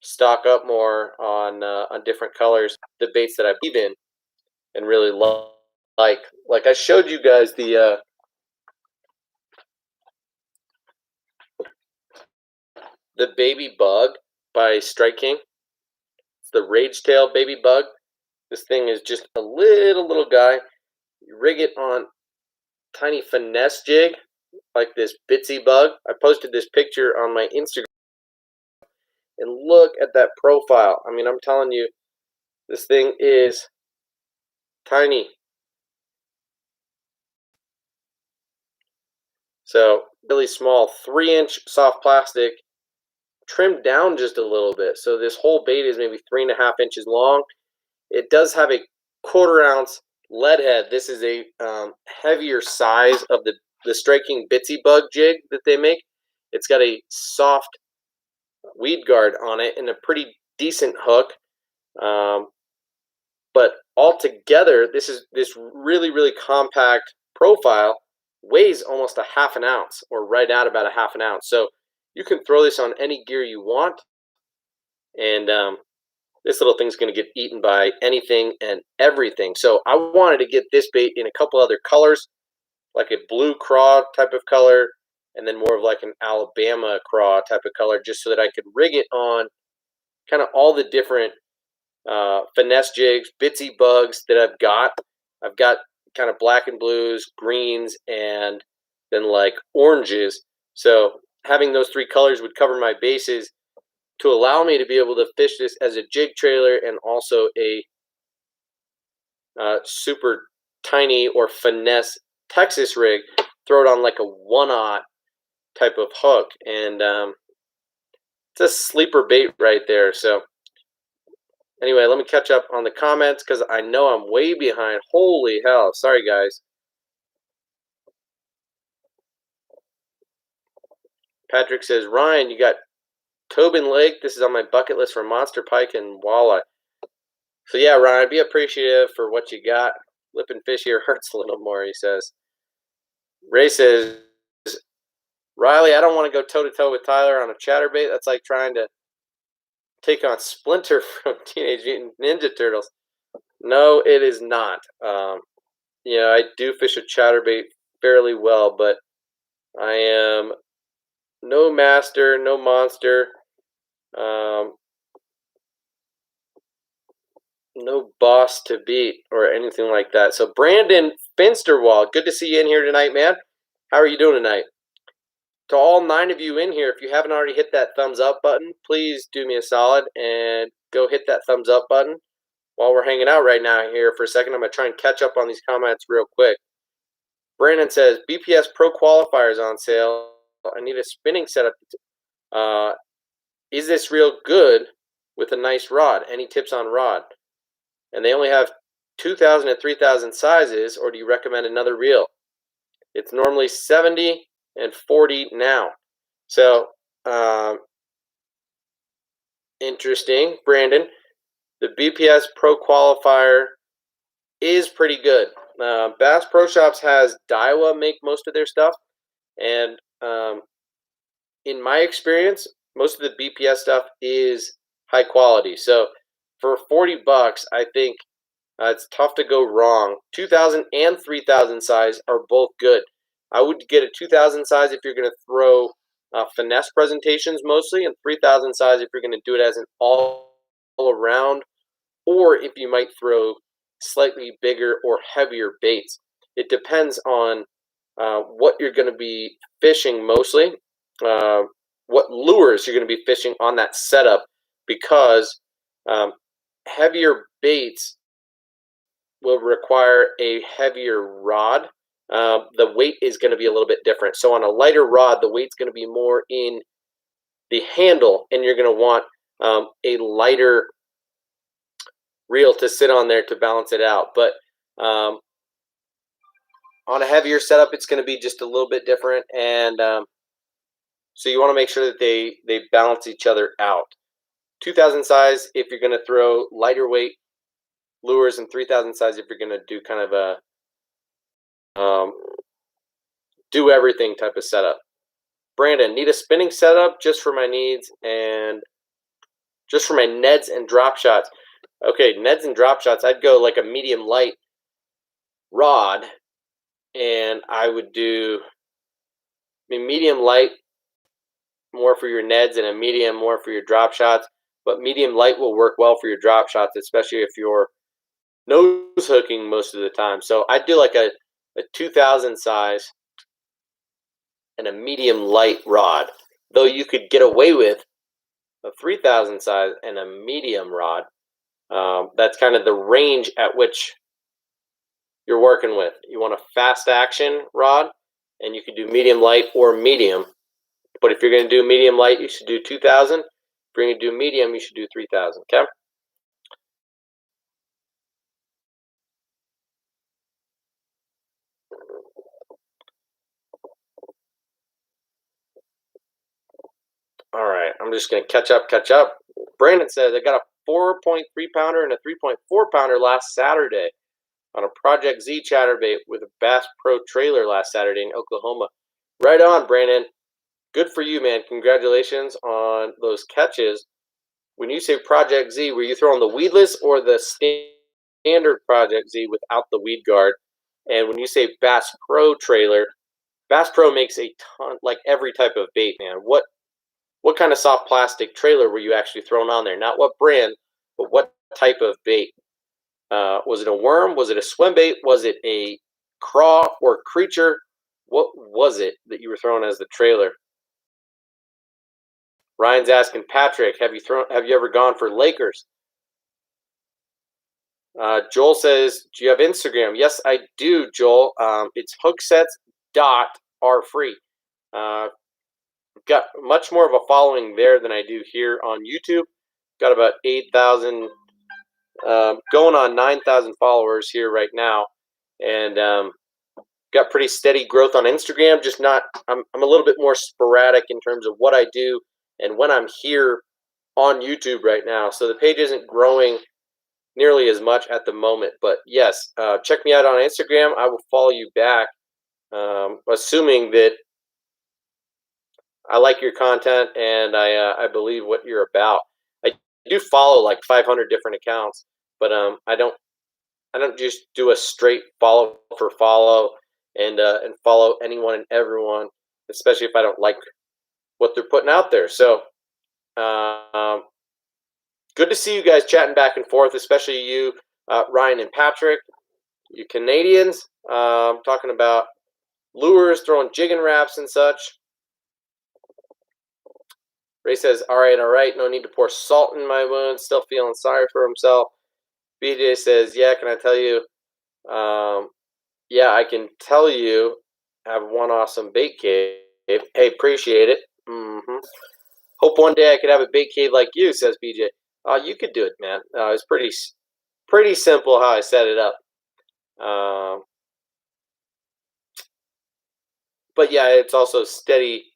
stock up more on different colors, the baits that I believe in and really love. Like I showed you guys the baby bug by Strike King. It's the Rage Tail baby bug. This thing is just a little guy. You rig it on tiny finesse jig, like this bitsy bug. I posted this picture on my Instagram, and look at that profile. I mean, I'm telling you, this thing is tiny. So really small, 3-inch soft plastic, trimmed down just a little bit. So this whole bait is maybe 3.5 inches long. It does have a 1/4 ounce lead head. This is a heavier size of the striking bitsy bug jig that they make. It's got a soft weed guard on it and a pretty decent hook. But altogether, this really compact profile weighs almost 1/2 ounce, or right at about 1/2 ounce. So you can throw this on any gear you want, and this little thing's going to get eaten by anything and everything. So I wanted to get this bait in a couple other colors, like a blue craw type of color, and then more of like an Alabama craw type of color, just so that I could rig it on kind of all the different finesse jigs, bitsy bugs that I've got. I've got kind of black and blues, greens, and then like oranges. So having those 3 colors would cover my bases to allow me to be able to fish this as a jig trailer and also a super tiny or finesse Texas rig. Throw it on like a 1/0 type of hook, and it's a sleeper bait right there. So anyway, let me catch up on the comments because I know I'm way behind. Holy hell. Sorry, guys. Patrick says, Ryan, you got Tobin Lake. This is on my bucket list for monster pike and walleye. So yeah, Ryan, be appreciative for what you got. Flipping fish here hurts a little more, he says. Ray says, Riley, I don't want to go toe-to-toe with Tyler on a chatterbait. That's like trying to take on Splinter from Teenage Mutant Ninja Turtles. No, it is not. I do fish a chatterbait fairly well, but I am no master, no monster, no boss to beat or anything like that. So Brandon Finsterwald, good to see you in here tonight, man. How are you doing tonight? To all 9 of you in here, if you haven't already hit that thumbs up button, please do me a solid and go hit that thumbs up button while we're hanging out right now here for a second. I'm going to try and catch up on these comments real quick. Brandon says, BPS Pro Qualifiers on sale. I need a spinning setup. Is this real good with a nice rod? Any tips on rod? And they only have 2,000 and 3,000 sizes, or do you recommend another reel? It's normally 70 and 40 now. So, interesting, Brandon. The BPS Pro Qualifier is pretty good. Bass Pro Shops has Daiwa make most of their stuff, and in my experience, most of the BPS stuff is high quality. So for $40, I think it's tough to go wrong. 2,000 and 3,000 size are both good. I would get a 2,000 size if you're going to throw finesse presentations mostly, and 3,000 size if you're going to do it as an all-around, or if you might throw slightly bigger or heavier baits. It depends on what you're going to be fishing mostly, what lures you're going to be fishing on that setup, because heavier baits will require a heavier rod. The weight is going to be a little bit different. So on a lighter rod, the weight's going to be more in the handle, and you're going to want a lighter reel to sit on there to balance it out. But on a heavier setup, it's going to be just a little bit different, and so you want to make sure that they balance each other out. 2,000 size if you're going to throw lighter weight lures, and 3,000 size if you're going to do kind of a do everything type of setup. Brandon, need a spinning setup just for my needs and just for my Neds and drop shots. Okay, Neds and drop shots, I'd go like a medium light rod, and I would do medium light more for your Neds and a medium more for your drop shots. But medium light will work well for your drop shots, especially if you're nose hooking most of the time. So I'd do like a 2,000 size and a medium light rod. Though you could get away with a 3000 size and a medium rod. That's kind of the range at which you're working with. You want a fast action rod, and you can do medium light or medium. But if you're going to do medium light, you should do 2000. If you're going to do medium, you should do 3000. Okay. All right, I'm just going to catch up. Brandon says I got a 4.3 pounder and a 3.4 pounder last Saturday on a Project Z chatterbait with a Bass Pro trailer last Saturday in Oklahoma. Right on, Brandon. Good for you, man. Congratulations on those catches. When you say Project Z, were you throwing the weedless or the standard Project Z without the weed guard? And when you say Bass Pro trailer, Bass Pro makes a ton, like every type of bait, man. What kind of soft plastic trailer were you actually throwing on there? Not what brand, but what type of bait? Was it a worm? Was it a swim bait? Was it a craw or creature? What was it that you were throwing as the trailer? Ryan's asking Patrick, have you ever gone for Lakers? Joel says, do you have Instagram? Yes, I do, Joel. It's hooksets.rfree. Got much more of a following there than I do here on YouTube. Got about 8,000, going on 9,000 followers here right now, and got pretty steady growth on Instagram. Just not, I'm a little bit more sporadic in terms of what I do and when I'm here on YouTube right now. So the page isn't growing nearly as much at the moment. But yes, check me out on Instagram. I will follow you back, assuming that I like your content and I believe what you're about. I do follow like 500 different accounts, but I don't just do a straight follow for follow and follow anyone and everyone, especially if I don't like what they're putting out there. So good to see you guys chatting back and forth, especially you, Ryan and Patrick, you Canadians, talking about lures, throwing jigging wraps and such. Ray says, all right, no need to pour salt in my wound, still feeling sorry for himself. BJ says, yeah, can I tell you? Yeah, I can tell you, I have one awesome bait cave. Hey, appreciate it. Hope one day I could have a bait cave like you, says BJ. You could do it, man. It's pretty simple how I set it up. But yeah, it's also steady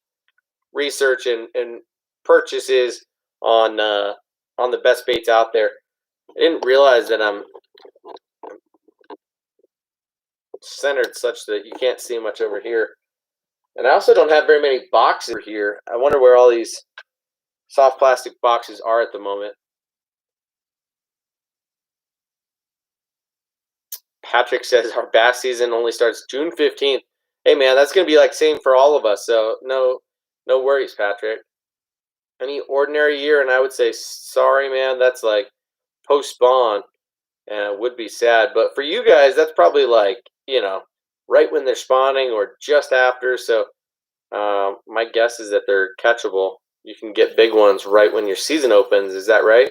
research and purchases on the best baits out there. I didn't realize that I'm centered such that you can't see much over here. And I also don't have very many boxes over here. I wonder where all these soft plastic boxes are at the moment. Patrick says our bass season only starts June 15th. Hey man, that's gonna be like same for all of us. So no worries, Patrick. Any ordinary year, and I would say sorry, man. That's like post spawn, and it would be sad. But for you guys, that's probably like right when they're spawning or just after. So my guess is that they're catchable. You can get big ones right when your season opens. Is that right?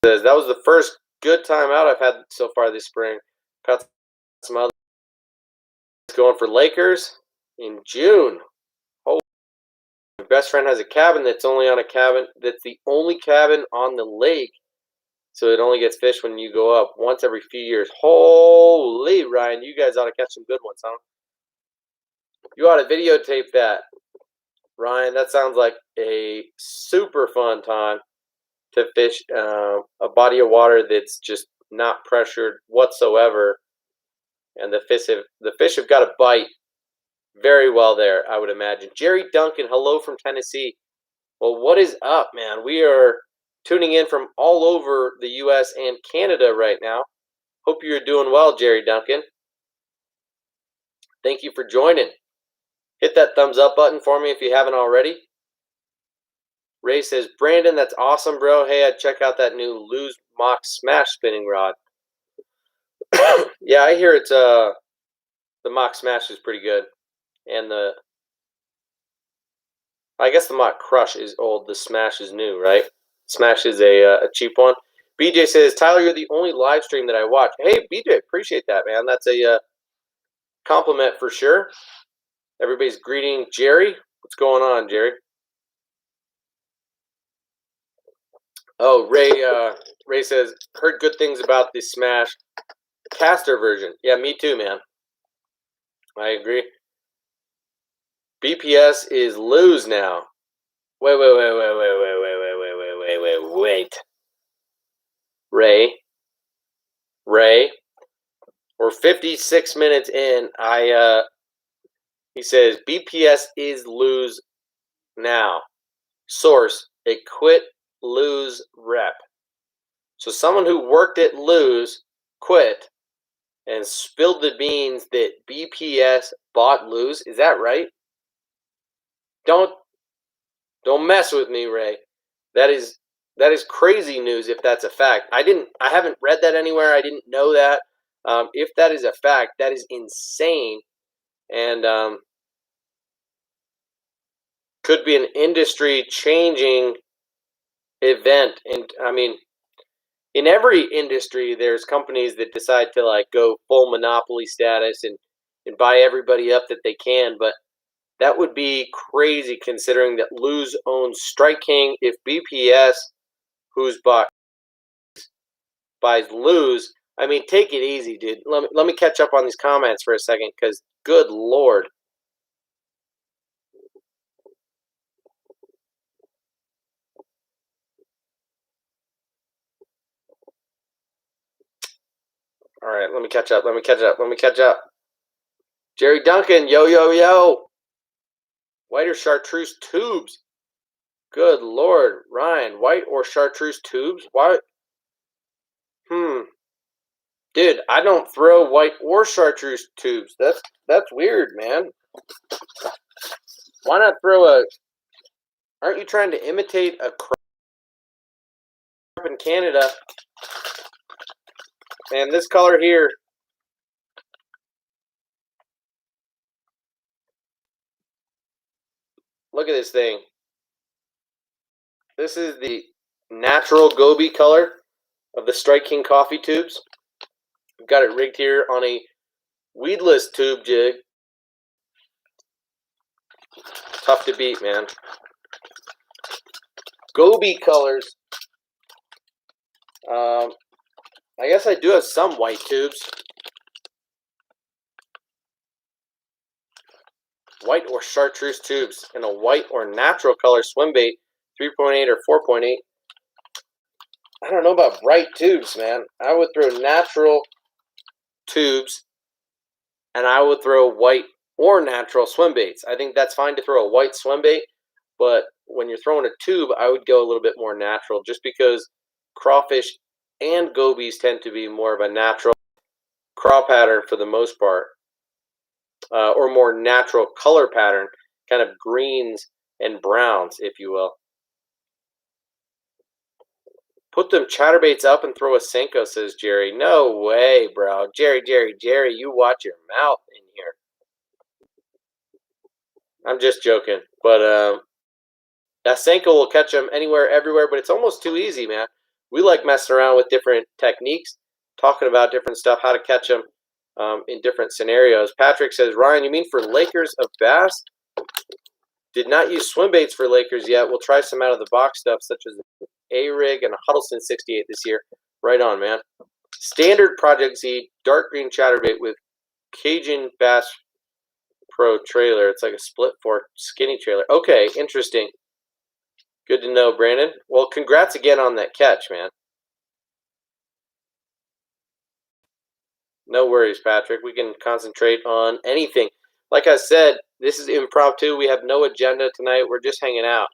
That was the first good time out I've had so far this spring. Got some other going for Lakers in June. Oh, my best friend has a cabin that's the only cabin on the lake. So it only gets fished when you go up once every few years. Holy, Ryan, you guys ought to catch some good ones, huh? You ought to videotape that, Ryan. That sounds like a super fun time to fish a body of water that's just not pressured whatsoever, and the fish have got to bite very well there, I would imagine. Jerry Duncan, hello from Tennessee. Well, what is up, man? We are tuning in from all over the U.S. and Canada right now. Hope you're doing well, Jerry Duncan. Thank you for joining. Hit that thumbs up button for me if you haven't already. Ray says, Brandon, that's awesome, bro. Hey, I'd check out that new Lose Mock Smash spinning rod. Yeah, I hear it's the Mach Smash is pretty good, and I guess the Mach Crush is old. The Smash is new, right? Smash is a cheap one. BJ says, Tyler, you're the only live stream that I watch. Hey, BJ, appreciate that, man. That's a compliment for sure. Everybody's greeting Jerry. What's going on, Jerry? Oh, Ray says, heard good things about the Smash caster version. Yeah, me too, man. I agree. BPS is lose now. Wait. Ray, we're 56 minutes in. He says BPS is lose now. Source, a quit lose rep. So someone who worked at lose quit and spilled the beans that BPS bought lose. Is that right? Don't mess with me, Ray. That is crazy news if that's a fact. I haven't read that anywhere. I didn't know that. If that is a fact, that is insane, and could be an industry changing event. And I mean, in every industry, there's companies that decide to like go full monopoly status and buy everybody up that they can. But that would be crazy considering that Lose owns Strike King. If BPS, who's buys Lose, I mean, take it easy, dude. Let me catch up on these comments for a second, because good Lord. All right, let me catch up. Jerry Duncan, yo. White or chartreuse tubes? Good Lord, Ryan, white or chartreuse tubes? Why? Dude, I don't throw white or chartreuse tubes. That's weird, man. Why not throw a? Aren't you trying to imitate a crop in Canada? And this color here. Look at this thing. This is the natural Gobi color of the Strike King coffee tubes. We've got it rigged here on a weedless tube jig. Tough to beat, man. Gobi colors. I guess I do have some white tubes. White or chartreuse tubes in a white or natural color swim bait, 3.8 or 4.8. I don't know about bright tubes, man. I would throw natural tubes, and I would throw white or natural swim baits. I think that's fine to throw a white swim bait, but when you're throwing a tube, I would go a little bit more natural, just because crawfish and gobies tend to be more of a natural craw pattern for the most part, or more natural color pattern, kind of greens and browns, if you will. Put them chatterbaits up and throw a Senko, says Jerry. No way, bro. Jerry, you watch your mouth in here. I'm just joking. But that Senko will catch them anywhere, everywhere, but it's almost too easy, man. We like messing around with different techniques, talking about different stuff, how to catch them in different scenarios. Patrick says, Ryan, you mean for Lakers of bass? Did not use swim baits for Lakers yet. We'll try some out of the box stuff, such as A-Rig and a Huddleston 68 this year. Right on, man. Standard Project Z dark green chatterbait with Cajun Bass Pro trailer. It's like a split fork skinny trailer. Okay, interesting. Good to know, Brandon. Well, congrats again on that catch, man. No worries, Patrick. We can concentrate on anything. Like I said, this is impromptu. We have no agenda tonight. We're just hanging out.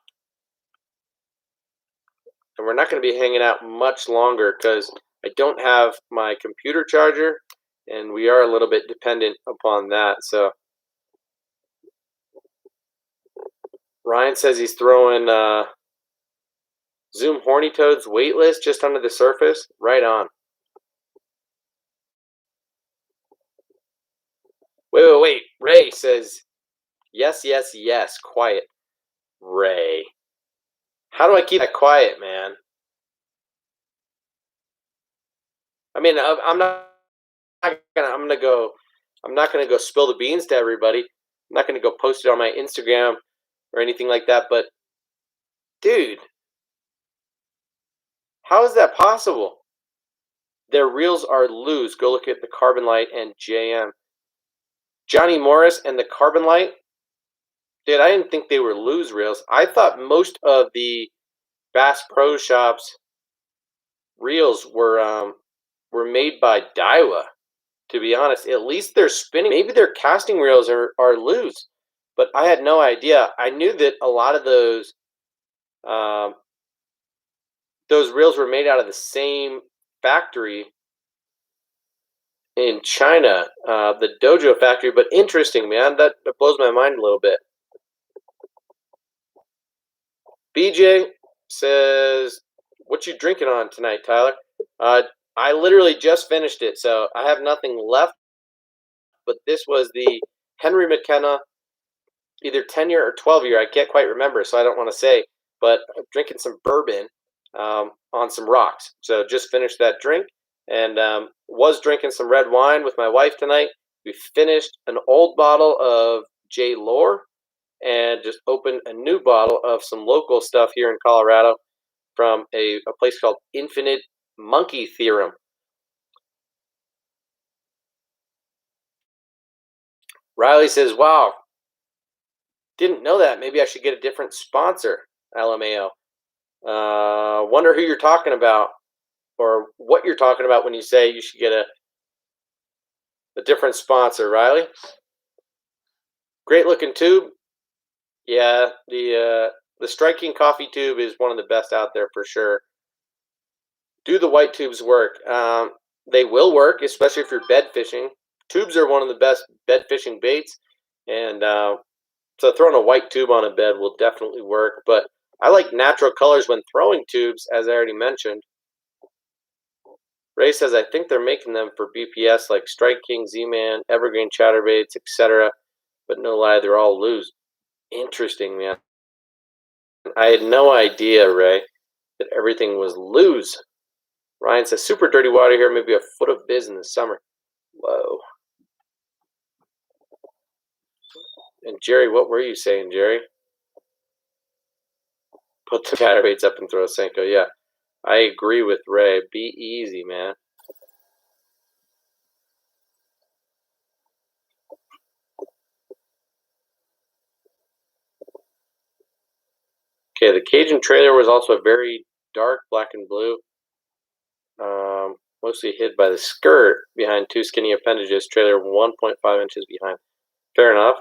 And we're not going to be hanging out much longer because I don't have my computer charger, and we are a little bit dependent upon that. So Ryan says he's throwing Zoom Horny Toads weightless just under the surface. Right on. Wait. Ray says, yes, yes, yes. Quiet. Ray. How do I keep that quiet, man? I mean, I'm not gonna. I'm not gonna go spill the beans to everybody. I'm not gonna go post it on my Instagram or anything like that. But, dude, how is that possible? Their reels are loose. Go look at the Carbon Light and JM. Johnny Morris and the Carbon Light. Dude, I didn't think they were loose reels. I thought most of the Bass Pro Shops reels were made by Daiwa. To be honest, at least they're spinning. Maybe their casting reels are loose, but I had no idea. I knew that a lot of those reels were made out of the same factory in China, the Dojo factory. But interesting, man, that blows my mind a little bit. BJ says, "What you drinking on tonight, Tyler?" I literally just finished it, so I have nothing left. But this was the Henry McKenna, either 10-year or 12-year. I can't quite remember, so I don't want to say. But I'm drinking some bourbon on some rocks. So just finished that drink, and was drinking some red wine with my wife tonight. We finished an old bottle of J. Lore and just opened a new bottle of some local stuff here in Colorado from a place called Infinite Monkey Theorem. Riley says, "Wow, didn't know that. Maybe I should get a different sponsor." LMAO. Wonder who you're talking about or what you're talking about when you say you should get a different sponsor, Riley. Great looking tube. Yeah, the Striking Coffee tube is one of the best out there for sure. Do the white tubes work? They will work, especially if you're bed fishing. Tubes are one of the best bed fishing baits, and so throwing a white tube on a bed will definitely work. But I like natural colors when throwing tubes, as I already mentioned. Ray says, "I think they're making them for BPS like Strike King, Z-Man, Evergreen Chatterbaits, etc. But no lie, they're all loose." Interesting, man. I had no idea, Ray, that everything was loose. Ryan says, "Super dirty water here, maybe a foot of biz in the summer." Whoa. And Jerry, what were you saying, Jerry? Put the chatterbaits up and throw a Senko. Yeah, I agree with Ray. Be easy, man. Okay, the Cajun trailer was also a very dark black and blue, mostly hid by the skirt behind two skinny appendages. Trailer 1.5 inches behind. Fair enough.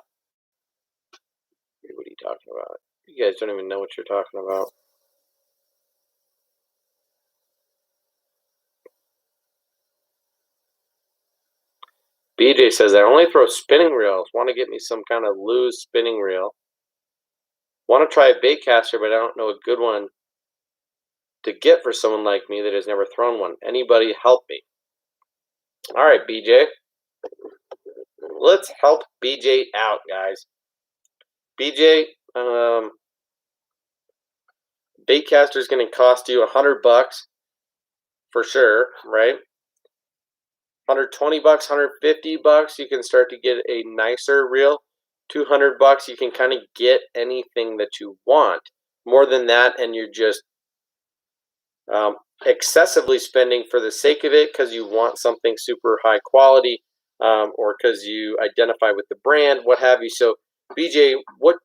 What are you talking about? You guys don't even know what you're talking about. BJ says, "I only throw spinning reels. Want to get me some kind of loose spinning reel. Want to try a bait caster, but I don't know a good one to get for someone like me that has never thrown one. Anybody help me?" All right, BJ. Let's help BJ out, guys. BJ, baitcaster is going to cost you $100 for sure, right? $120, $150, you can start to get a nicer reel. $200, you can kind of get anything that you want. More than that, and you're just excessively spending for the sake of it because you want something super high quality, or because you identify with the brand, what have you. So, BJ, what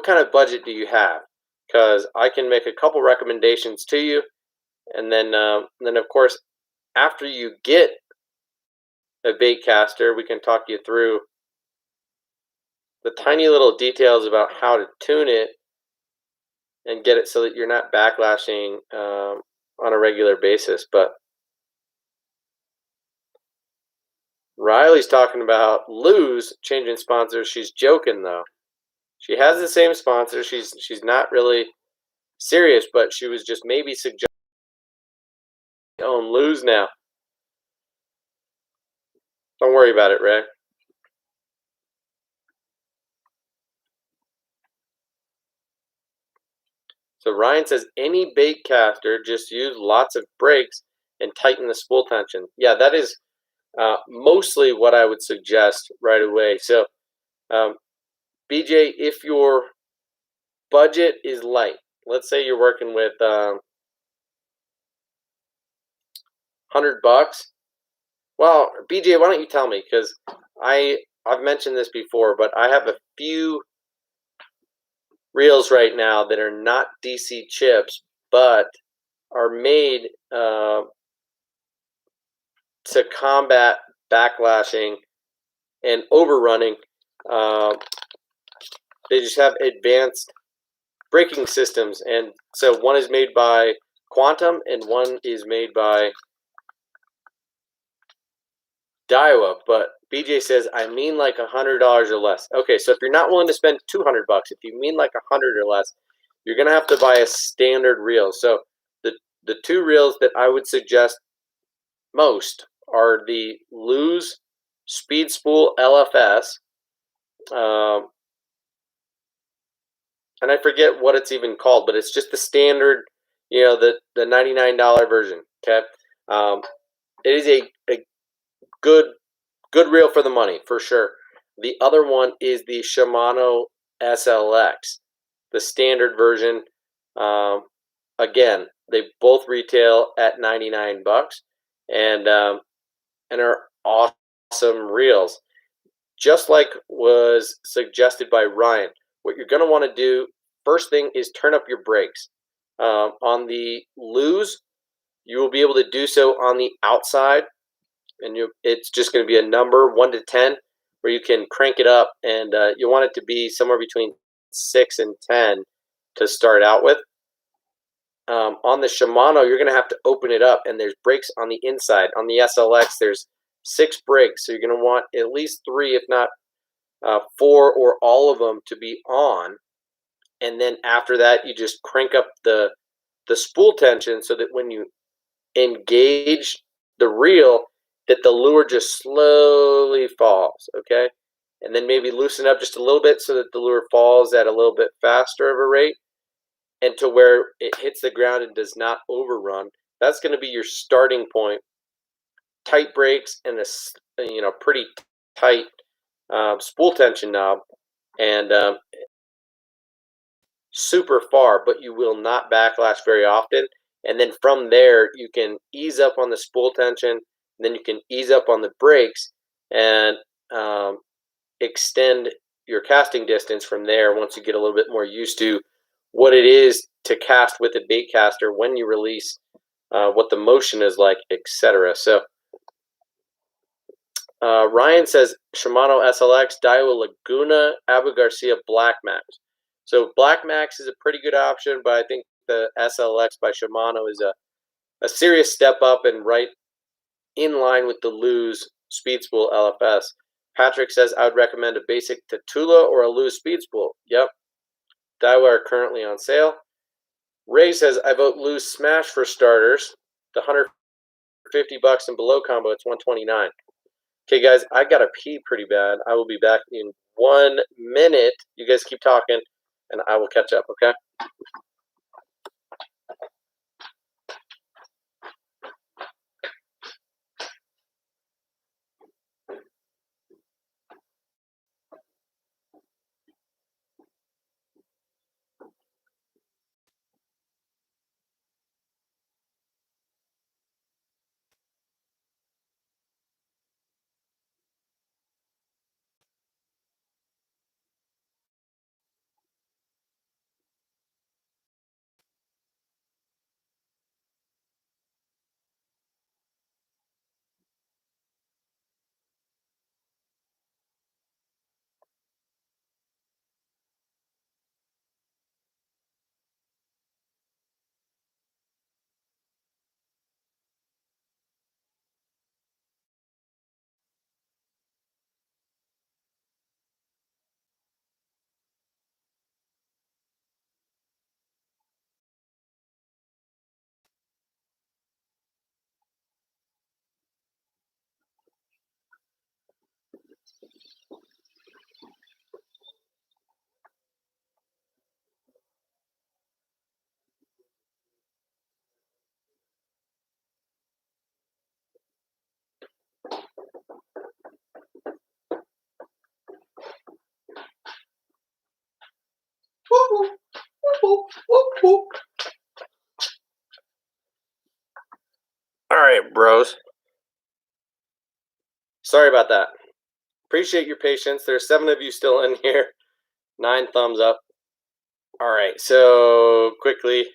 kind of budget do you have? Because I can make a couple recommendations to you, and then of course, after you get a bait caster, we can talk you through the tiny little details about how to tune it and get it so that you're not backlashing on a regular basis. But Riley's talking about Lou's changing sponsors. She's joking though. She has the same sponsor. She's not really serious, but she was just maybe suggesting own Lou's now. Don't worry about it, Ray. So Ryan says any bait caster, just use lots of brakes and tighten the spool tension. Yeah, that is mostly what I would suggest right away. So, BJ, if your budget is light, let's say you're working with $100. Well, BJ, why don't you tell me? Because I've mentioned this before, but I have a few reels right now that are not DC chips, but are made to combat backlashing and overrunning. They just have advanced braking systems, and so one is made by Quantum and one is made by Daiwa. But BJ says, I mean like $100 or less. Okay, so if you're not willing to spend $200, if you mean like 100 or less, you're gonna have to buy a standard reel. So the two reels that I would suggest most are the Lose Speed Spool LFS, and I forget what it's even called, but it's just the standard, the $99 version. Okay, it is a good reel for the money for sure. The other one is the Shimano SLX, the standard version. Again, they both retail at $99 and are awesome reels. Just like was suggested by Ryan, what you're going to want to do first thing is turn up your brakes. On the Lose, you will be able to do so on the outside, and it's just going to be a number 1 to 10 where you can crank it up, and you want it to be somewhere between 6 and 10 to start out with. On the Shimano, you're going to have to open it up, and there's brakes on the inside. On the SLX, there's 6 brakes, so you're going to want at least 3, if not 4 or all of them to be on. And then after that, you just crank up the spool tension so that when you engage the reel, that the lure just slowly falls, okay? And then maybe loosen up just a little bit so that the lure falls at a little bit faster of a rate, and to where it hits the ground and does not overrun. That's going to be your starting point. Tight brakes and a pretty tight spool tension knob, and super far, but you will not backlash very often. And then from there, you can ease up on the spool tension, and then you can ease up on the brakes and extend your casting distance from there once you get a little bit more used to what it is to cast with a bait caster when you release, what the motion is like, etc. So Ryan says Shimano SLX, Daiwa Laguna, Abu Garcia Black Max. So Black Max is a pretty good option, but I think the SLX by Shimano is a serious step up and right in line with the Lose Speed Spool LFS. Patrick says I would recommend a basic Tatula or a Lose Speed Spool. Yep. Daiwa are currently on sale. Ray says I vote Lose Smash for starters. The $150 and below combo, it's $129. Okay, guys, I gotta pee pretty bad. I will be back in 1 minute. You guys keep talking, and I will catch up, okay? bros. Sorry about that. Appreciate your patience. There's 7 of you still in here. 9 thumbs up. All right, so quickly.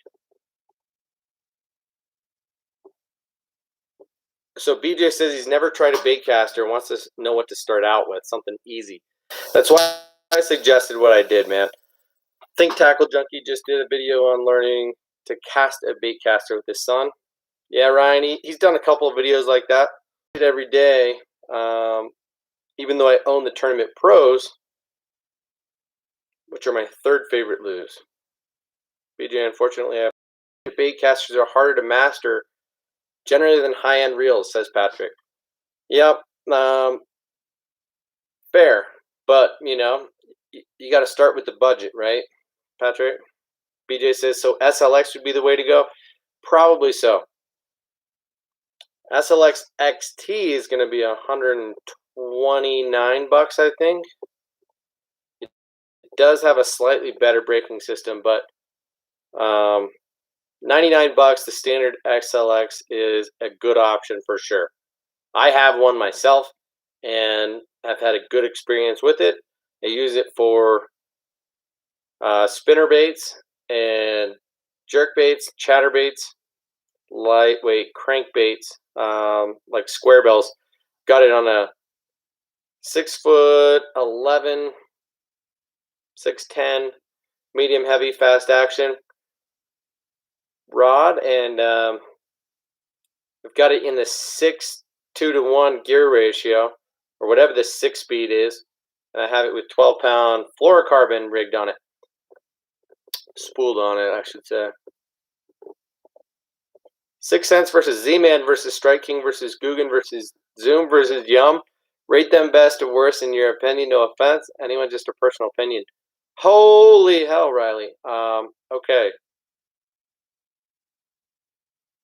So BJ says he's never tried a baitcaster and wants to know what to start out with, something easy. That's why I suggested what I did, man. Think Tackle Junkie just did a video on learning to cast a baitcaster with his son. Yeah, Ryan, he's done a couple of videos like that. Every day, even though I own the Tournament Pros, which are my 3rd favorite lures. BJ, unfortunately, baitcasters are harder to master generally than high-end reels, says Patrick. Yep, fair, but you got to start with the budget, right, Patrick? BJ says, so SLX would be the way to go? Probably so. SLX XT is going to be $129, I think. It does have a slightly better braking system, but $99, the standard XLX is a good option for sure. I have one myself, and I've had a good experience with it. I use it for spinner baits and jerk baits, chatter baits, lightweight crankbaits, like square bells. Got it on a 6'11", 6'10", medium heavy fast action rod, and I've got it in the 6:2-to-1 gear ratio, or whatever the 6-speed is, and I have it with 12-pound fluorocarbon rigged on it, spooled on it, I should say. 6 Cents versus Z-Man versus Strike King versus Guggen versus Zoom versus Yum. Rate them best or worst in your opinion. No offense. Anyone, just a personal opinion. Holy hell, Riley. Okay.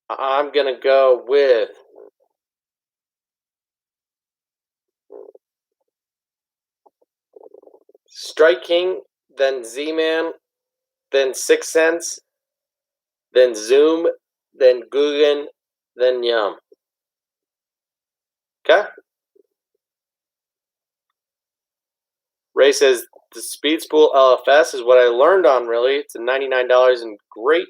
I'm going to go with Strike King, then Z-Man, then 6 Cents, then Zoom, then Guggen, then Yum. Okay? Ray says the Speed Spool LFS is what I learned on, really. It's $99 and great.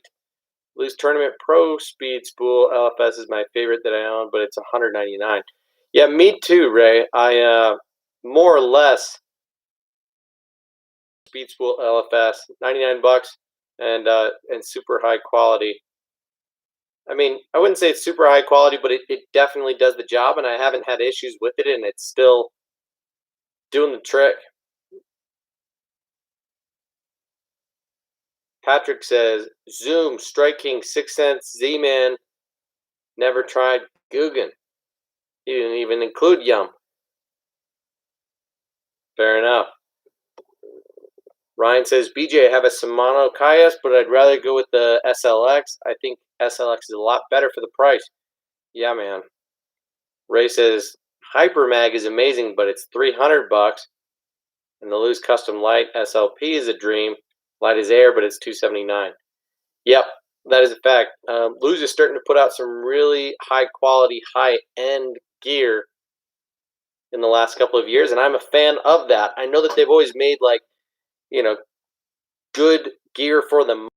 Loose Tournament Pro Speed Spool LFS is my favorite that I own, but it's $199. Yeah, me too, Ray. I more or less Speed Spool LFS, $99, and super high quality. I mean, I wouldn't say it's super high quality, but it definitely does the job, and I haven't had issues with it, and it's still doing the trick. Patrick says, Zoom, Strike King, 6 Cents, Z-Man, never tried Guggen. He didn't even include Yum. Fair enough. Ryan says, BJ, I have a Shimano Kayas, but I'd rather go with the SLX. I think SLX is a lot better for the price. Yeah, man. Ray says, Hypermag is amazing, but it's $300. And the Loose Custom Light SLP is a dream. Light as air, but it's $279. Yep, that is a fact. Loose is starting to put out some really high-quality, high-end gear in the last couple of years, and I'm a fan of that. I know that they've always made, like, good gear for the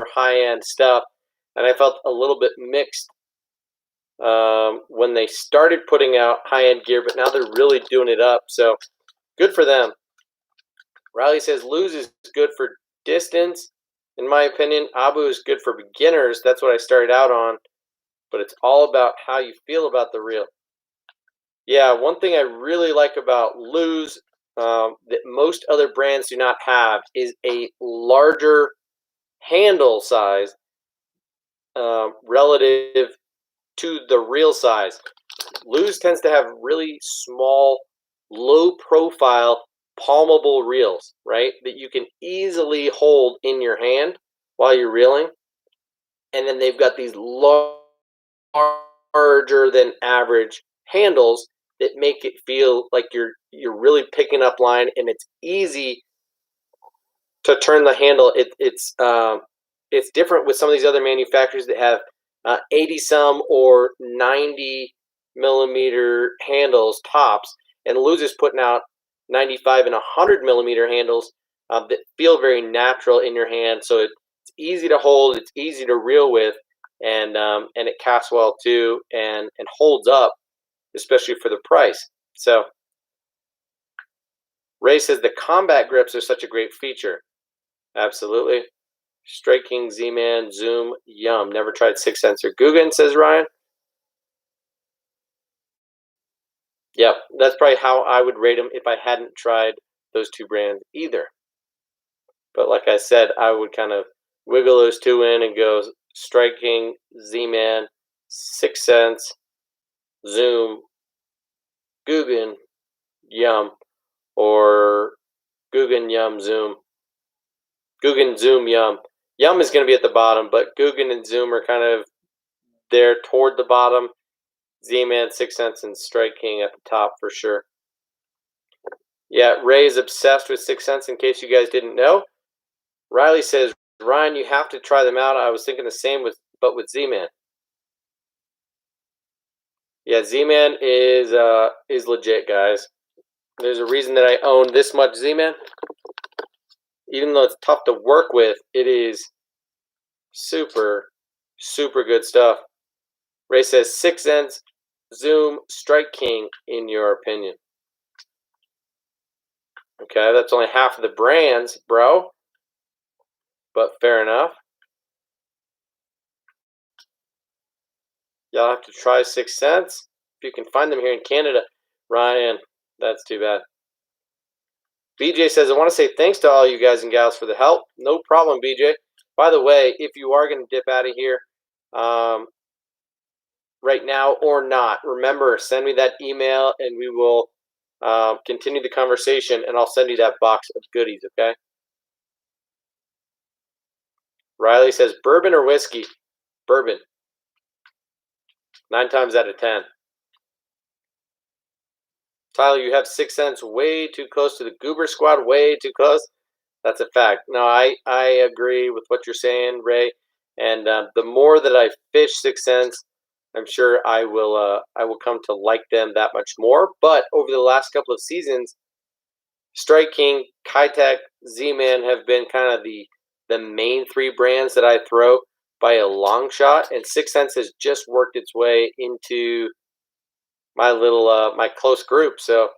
high-end stuff, and I felt a little bit mixed when they started putting out high-end gear, but now they're really doing it up, so good for them. Riley says Lose is good for distance. In my opinion, Abu is good for beginners. That's what I started out on, but it's all about how you feel about the reel. Yeah, one thing I really like about Lose that most other brands do not have is a larger handle size relative to the reel size. Lose tends to have really small, low-profile, palmable reels, right, that you can easily hold in your hand while you're reeling. And then they've got these larger than average handles that make it feel like you're really picking up line, and it's easy to turn the handle. It's different with some of these other manufacturers that have 80 some or 90 millimeter handles tops, and Luz is putting out 95 and 100 millimeter handles that feel very natural in your hand. So it's easy to hold, it's easy to reel with, and it casts well too, and holds up, especially for the price. So Ray says the combat grips are such a great feature. Absolutely. Strike King, Z-Man, Zoom, yum. Never tried 6 Sense or Guggen, says Ryan. Yep, that's probably how I would rate them if I hadn't tried those two brands either. But like I said, I would kind of wiggle those two in and go Strike King, Z-Man, 6 Sense, Zoom, Guggen, yum, or Guggen, yum, Zoom. Guggen, Zoom, yum. Yum is going to be at the bottom, but Guggen and Zoom are kind of there toward the bottom. Z-Man, 6 Sense, and Strike King at the top for sure. Yeah, Ray is obsessed with 6 Sense, in case you guys didn't know. Riley says, Ryan, you have to try them out. I was thinking the same but with Z-Man. Yeah, Z-Man is legit, guys. There's a reason that I own this much Z-Man. Even though it's tough to work with, it is super, super good stuff. Ray says 6 Sense, Zoom, Strike King, in your opinion. Okay, that's only half of the brands, bro. But fair enough. Y'all have to try 6 Sense. If you can find them here in Canada. Ryan, that's too bad. BJ says, I want to say thanks to all you guys and gals for the help. No problem, BJ. By the way, if you are going to dip out of here right now or not, remember, send me that email and we will continue the conversation, and I'll send you that box of goodies, okay? Riley says, bourbon or whiskey? Bourbon. 9 times out of 10. Tyler, you have 6 Sense way too close to the Goober Squad, way too close. That's a fact. No, I agree with what you're saying, Ray. And the more that I fish 6 Sense, I'm sure I will come to like them that much more. But over the last couple of seasons, Strike King, Kitech, Z-Man have been kind of the main 3 brands that I throw by a long shot, and 6 Sense has just worked its way into my little my close group. So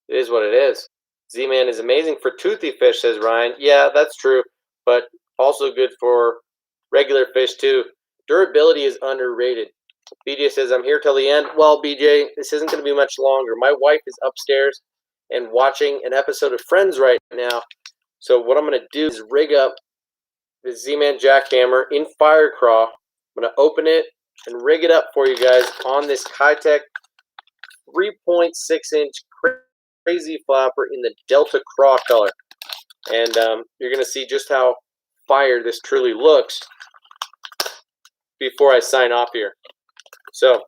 it is what it is. Z-Man is amazing for toothy fish, says Ryan. Yeah, that's true, but also good for regular fish too. Durability is underrated. BJ says, I'm here till the end. Well, BJ, this isn't going to be much longer. My wife is upstairs and watching an episode of Friends right now. So what I'm going to do is rig up the Z-Man jackhammer in Fire Craw. I'm going to open it and rig it up for you guys on this Kitech 3.6-inch crazy flapper in the Delta Craw color. And you're going to see just how fire this truly looks before I sign off here. So,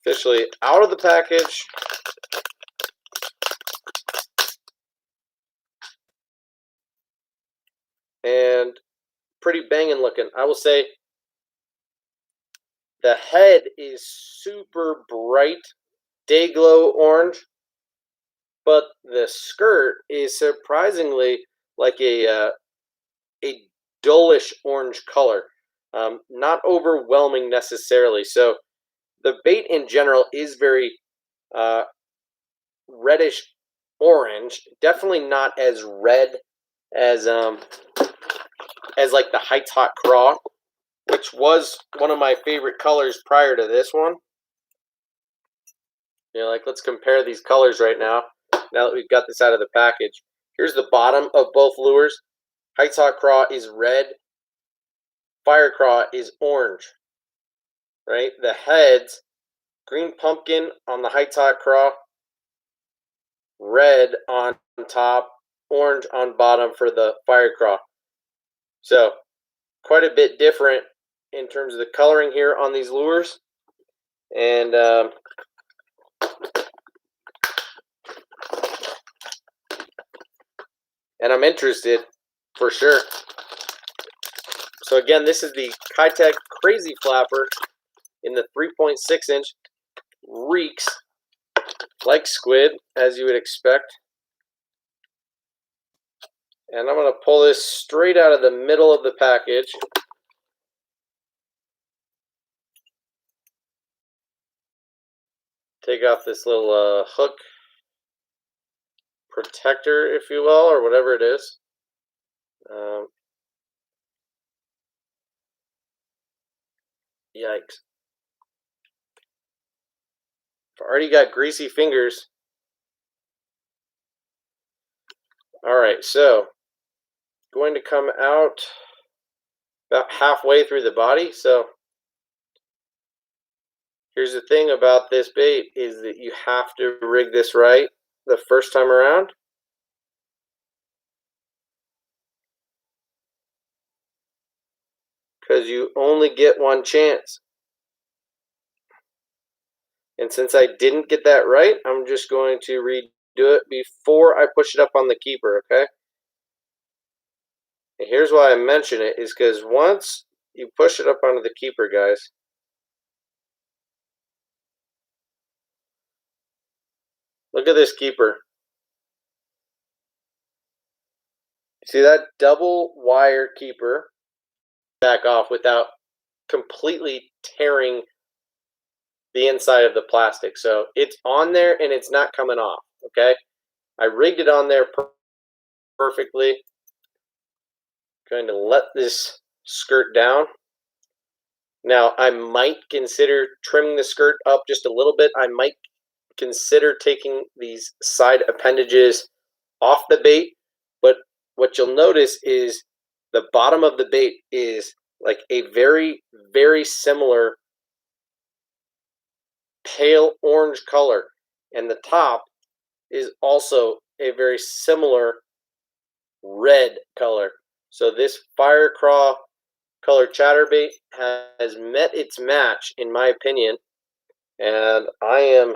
officially out of the package. And pretty banging looking. I will say the head is super bright, day glow orange, but the skirt is surprisingly like a dullish orange color. Not overwhelming necessarily. So the bait in general is very reddish orange. Definitely not as red as like the Heights Hot Craw, which was one of my favorite colors prior to this one. You know, like, let's compare these colors right now. Now that we've got this out of the package, here's the bottom of both lures. Heights Hot Craw is red. Fire Craw is orange. Right? The heads, green pumpkin on the Heights Hot Craw, red on top, orange on bottom for the Fire Craw. So, quite a bit different in terms of the coloring here on these lures. And I'm interested for sure. So again, this is the Kitech Crazy Flapper in the 3.6 inch. Reeks like squid, as you would expect. And I'm going to pull this straight out of the middle of the package. Take off this little hook protector, if you will, or whatever it is. Yikes. I've already got greasy fingers. Alright, so going to come out about halfway through the body. So here's the thing about this bait is that you have to rig this right the first time around. Because you only get one chance. And since I didn't get that right, I'm just going to redo it before I push it up on the keeper, okay? And here's why I mention it is because once you push it up onto the keeper, guys, look at this keeper. See that double wire keeper back off without completely tearing the inside of the plastic. So it's on there and it's not coming off, okay? I rigged it on there perfectly. Going to let this skirt down. Now, I might consider trimming the skirt up just a little bit. I might consider taking these side appendages off the bait, but what you'll notice is the bottom of the bait is like a very, very similar pale orange color, and the top is also a very similar red color. So this fire craw color chatterbait has met its match, in my opinion, and I am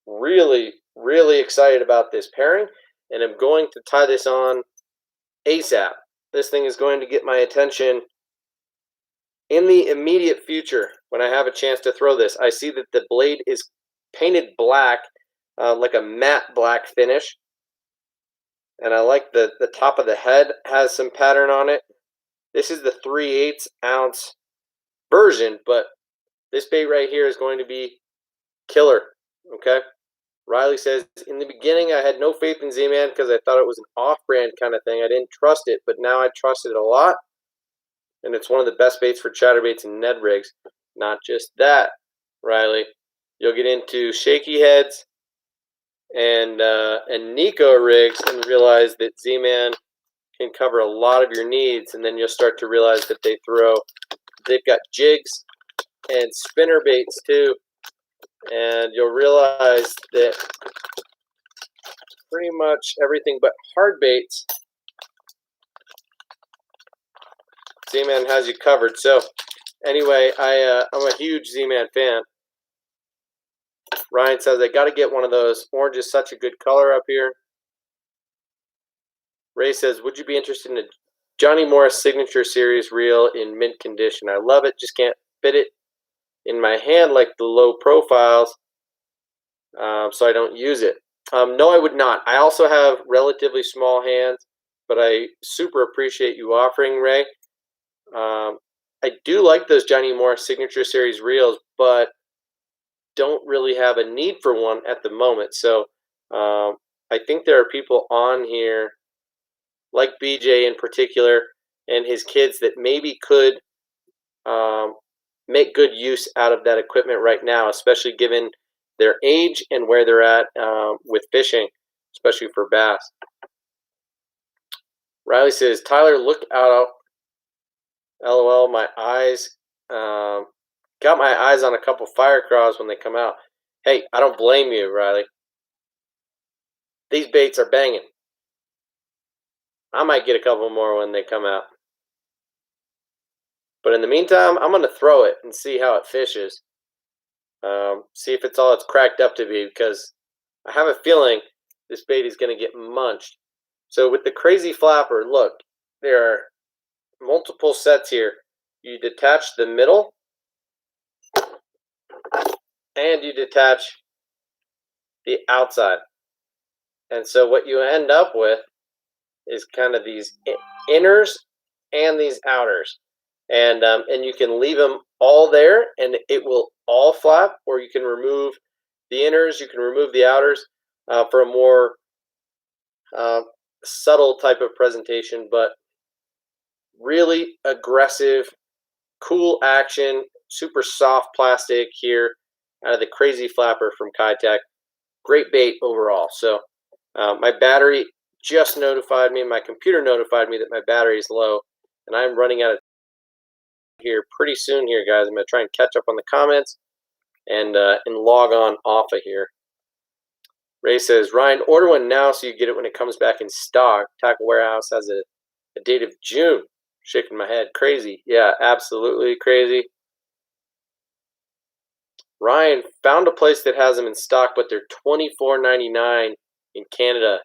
really, really excited about this pairing, and I'm going to tie this on ASAP. This thing is going to get my attention in the immediate future when I have a chance to throw this. I see that the blade is painted black, like a matte black finish, and I like the top of the head has some pattern on it. This is the 3/8 ounce version, but this bait right here is going to be killer, okay? Riley says, in the beginning, I had no faith in Z-Man because I thought it was an off-brand kind of thing. I didn't trust it, but now I trust it a lot, and it's one of the best baits for chatterbaits and Ned rigs. Not just that, Riley. You'll get into shaky heads and Nico rigs and realize that Z-Man can cover a lot of your needs, and then you'll start to realize that they've got jigs and spinner baits too, and you'll realize that pretty much everything but hard baits, Z-Man has you covered. So anyway, I'm a huge Z-Man fan. Ryan says, I got to get one of those. Orange is such a good color up here. Ray says, would you be interested in a Johnny Morris Signature Series reel in mint condition? I love it, just can't fit it in my hand like the low profiles, so I don't use it. No, I would not. I also have relatively small hands, but I super appreciate you offering, Ray. I do like those Johnny Morris Signature Series reels, but don't really have a need for one at the moment. So I think there are people on here, like BJ in particular, and his kids that maybe could make good use out of that equipment right now, especially given their age and where they're at with fishing, especially for bass. Riley says, Tyler, look out. LOL, my eyes. Got my eyes on a couple fire craws when they come out. Hey, I don't blame you, Riley. These baits are banging. I might get a couple more when they come out. But in the meantime, I'm going to throw it and see how it fishes. See if it's all it's cracked up to be, because I have a feeling this bait is going to get munched. So with the Crazy Flapper, look, there are multiple sets here. You detach the middle, and you detach the outside. And so what you end up with is kind of these inners and these outers. And you can leave them all there, and it will all flap, or you can remove the inners, you can remove the outers for a more subtle type of presentation, but really aggressive, cool action, super soft plastic here out of the crazy flapper from Kitech. Great bait overall. So my battery just notified me, my computer notified me that my battery is low, and I'm running out of here pretty soon here, guys. I'm going to try and catch up on the comments and log on off of here. Ray says, Ryan, order one now so you get it when it comes back in stock. Tackle Warehouse has a date of June. Shaking my head. Crazy. Yeah, absolutely crazy. Ryan, found a place that has them in stock, but they're $24.99 in Canada.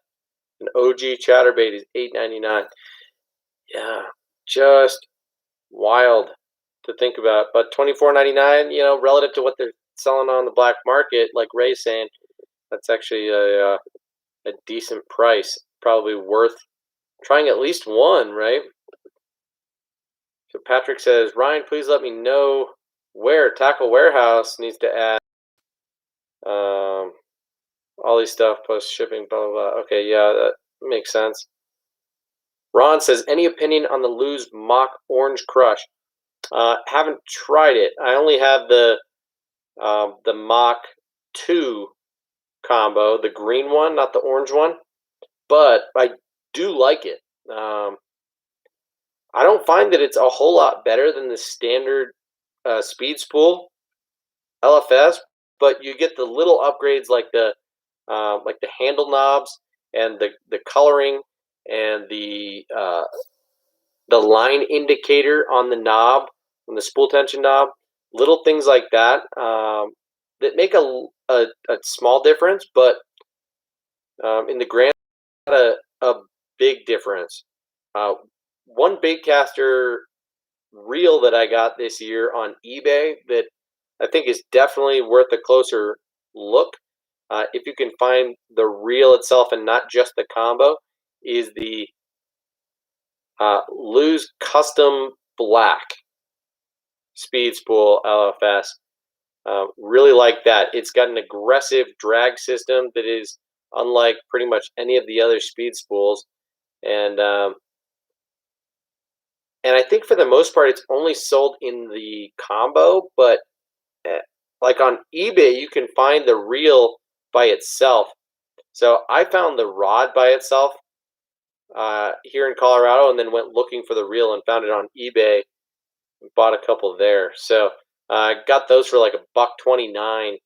An OG chatterbait is $8.99. Yeah, just wild to think about. But $24.99, you know, relative to what they're selling on the black market, like Ray's saying, that's actually a decent price. Probably worth trying at least one, right? So Patrick says, Ryan, please let me know where Tackle Warehouse needs to add all these stuff plus shipping, blah, blah, blah. Okay, yeah, that makes sense. Ron says, any opinion on the Lose Mock Orange Crush? Haven't tried it. I only have the Mock 2 combo, the green one, not the orange one. But I do like it. I don't find that it's a whole lot better than the standard speed spool LFS, but you get the little upgrades like the handle knobs and the coloring and the line indicator on the knob, on the spool tension knob, little things like that that make a small difference, but in the grand, a big difference. One baitcaster reel that I got this year on eBay that I think is definitely worth a closer look, if you can find the reel itself and not just the combo, is the Lose Custom Black Speed Spool LFS. Really like that. It's got an aggressive drag system that is unlike pretty much any of the other speed spools, and I think for the most part it's only sold in the combo, but like on eBay you can find the reel by itself. So I found the rod by itself here in Colorado, and then went looking for the reel and found it on eBay and bought a couple there. So I got those for like $1.29.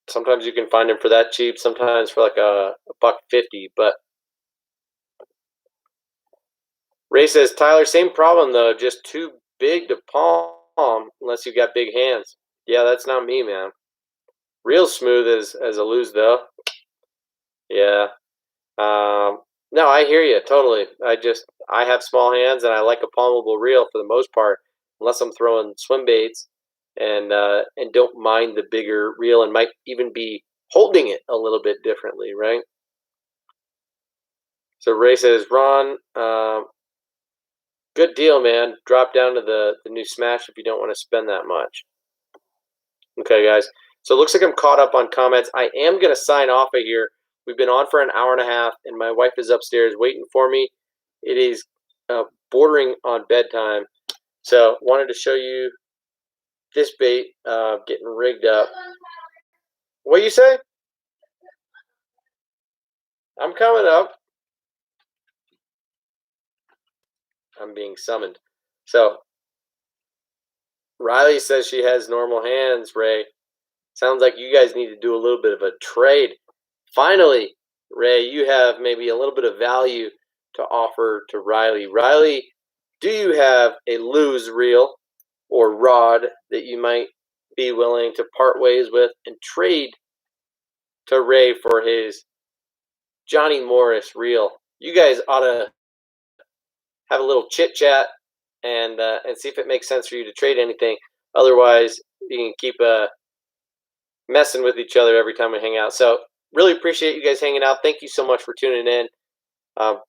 Sometimes you can find them for that cheap, sometimes for like $1.50. But Ray says, Tyler, same problem though, just too big to palm unless you got big hands. Yeah, that's not me, man. Real smooth as a Lose though. Yeah. No, I hear you totally. I have small hands and I like a palmable reel for the most part, unless I'm throwing swim baits, and don't mind the bigger reel and might even be holding it a little bit differently, right? So Ray says, Ron, good deal, man. Drop down to the new Smash if you don't want to spend that much. Okay, guys. So it looks like I'm caught up on comments. I am going to sign off of here. We've been on for an hour and a half, and my wife is upstairs waiting for me. It is bordering on bedtime. So wanted to show you this bait getting rigged up. What you say? I'm coming up. I'm being summoned. So Riley says she has normal hands, Ray. Sounds like you guys need to do a little bit of a trade. Finally, Ray, you have maybe a little bit of value to offer to Riley. Riley, do you have a Lose reel or rod that you might be willing to part ways with and trade to Ray for his Johnny Morris reel? You guys ought to have have a little chit chat and see if it makes sense for you to trade anything. Otherwise, you can keep messing with each other every time we hang out. So really appreciate you guys hanging out. Thank you so much for tuning in.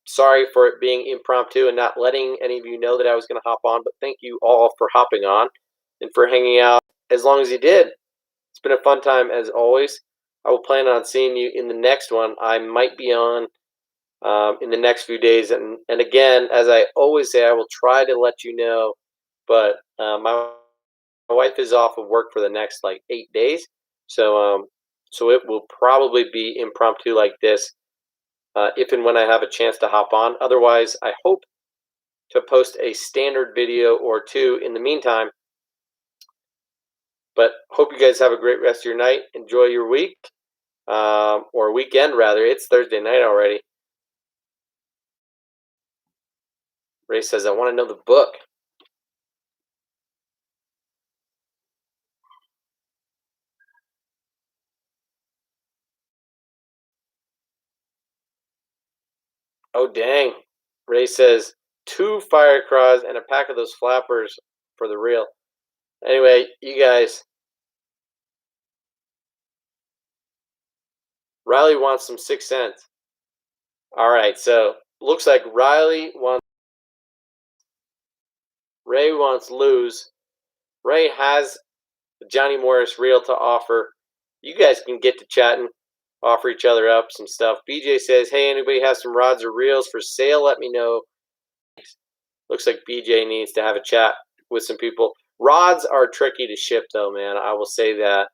Sorry for it being impromptu and not letting any of you know that I was going to hop on, but thank you all for hopping on and for hanging out as long as you did. It's been a fun time as always. I will plan on seeing you in the next one. I might be on in the next few days. And again, as I always say, I will try to let you know, but my wife is off of work for the next like 8 days. So it will probably be impromptu like this if and when I have a chance to hop on. Otherwise, I hope to post a standard video or two in the meantime. But hope you guys have a great rest of your night. Enjoy your week, or weekend rather. It's Thursday night already. Ray says, I want to know the book. Oh, dang. Ray says, 2 fire craws and a pack of those flappers for the reel. Anyway, you guys. Riley wants some 6 cents. All right, so looks like Ray wants lose. Ray has the Johnny Morris reel to offer. You guys can get to chatting, offer each other up some stuff. BJ says, hey, anybody has some rods or reels for sale? Let me know. Looks like BJ needs to have a chat with some people. Rods are tricky to ship, though, man. I will say that.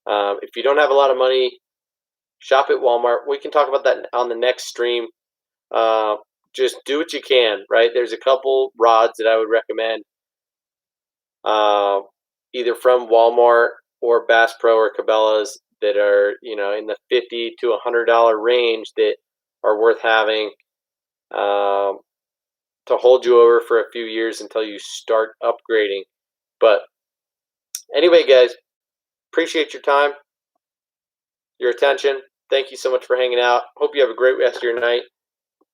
If you don't have a lot of money, shop at Walmart. We can talk about that on the next stream. Just do what you can, right? There's a couple rods that I would recommend, either from Walmart or Bass Pro or Cabela's, that are, in the $50 to $100 range, that are worth having to hold you over for a few years until you start upgrading. But anyway, guys, appreciate your time, your attention. Thank you so much for hanging out. Hope you have a great rest of your night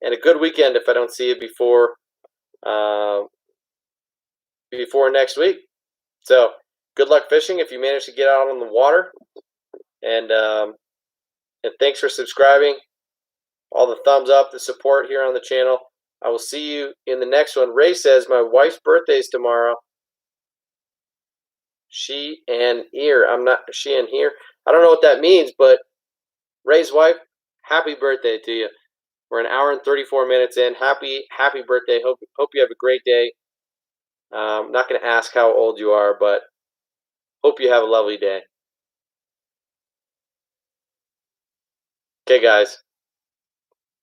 and a good weekend if I don't see you before next week. So good luck fishing if you manage to get out on the water. And thanks for subscribing, all the thumbs up, the support here on the channel. I will see you in the next one. Ray says my wife's birthday is tomorrow. She and here. I'm not she and here. I don't know what that means, but Ray's wife, happy birthday to you. We're an hour and 34 minutes in. Happy birthday. Hope you have a great day. I'm not going to ask how old you are, but hope you have a lovely day. Okay, guys.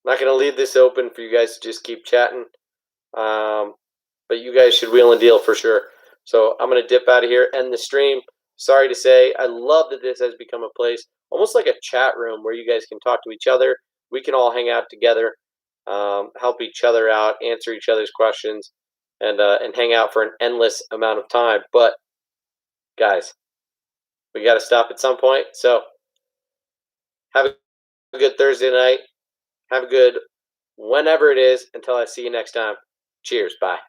I'm not going to leave this open for you guys to just keep chatting. But you guys should wheel and deal for sure. So I'm going to dip out of here, end the stream. Sorry to say, I love that this has become a place, almost like a chat room where you guys can talk to each other. We can all hang out together, help each other out, answer each other's questions, and hang out for an endless amount of time. But, guys, we got to stop at some point. So have a good Thursday night. Have a good whenever it is until I see you next time. Cheers. Bye.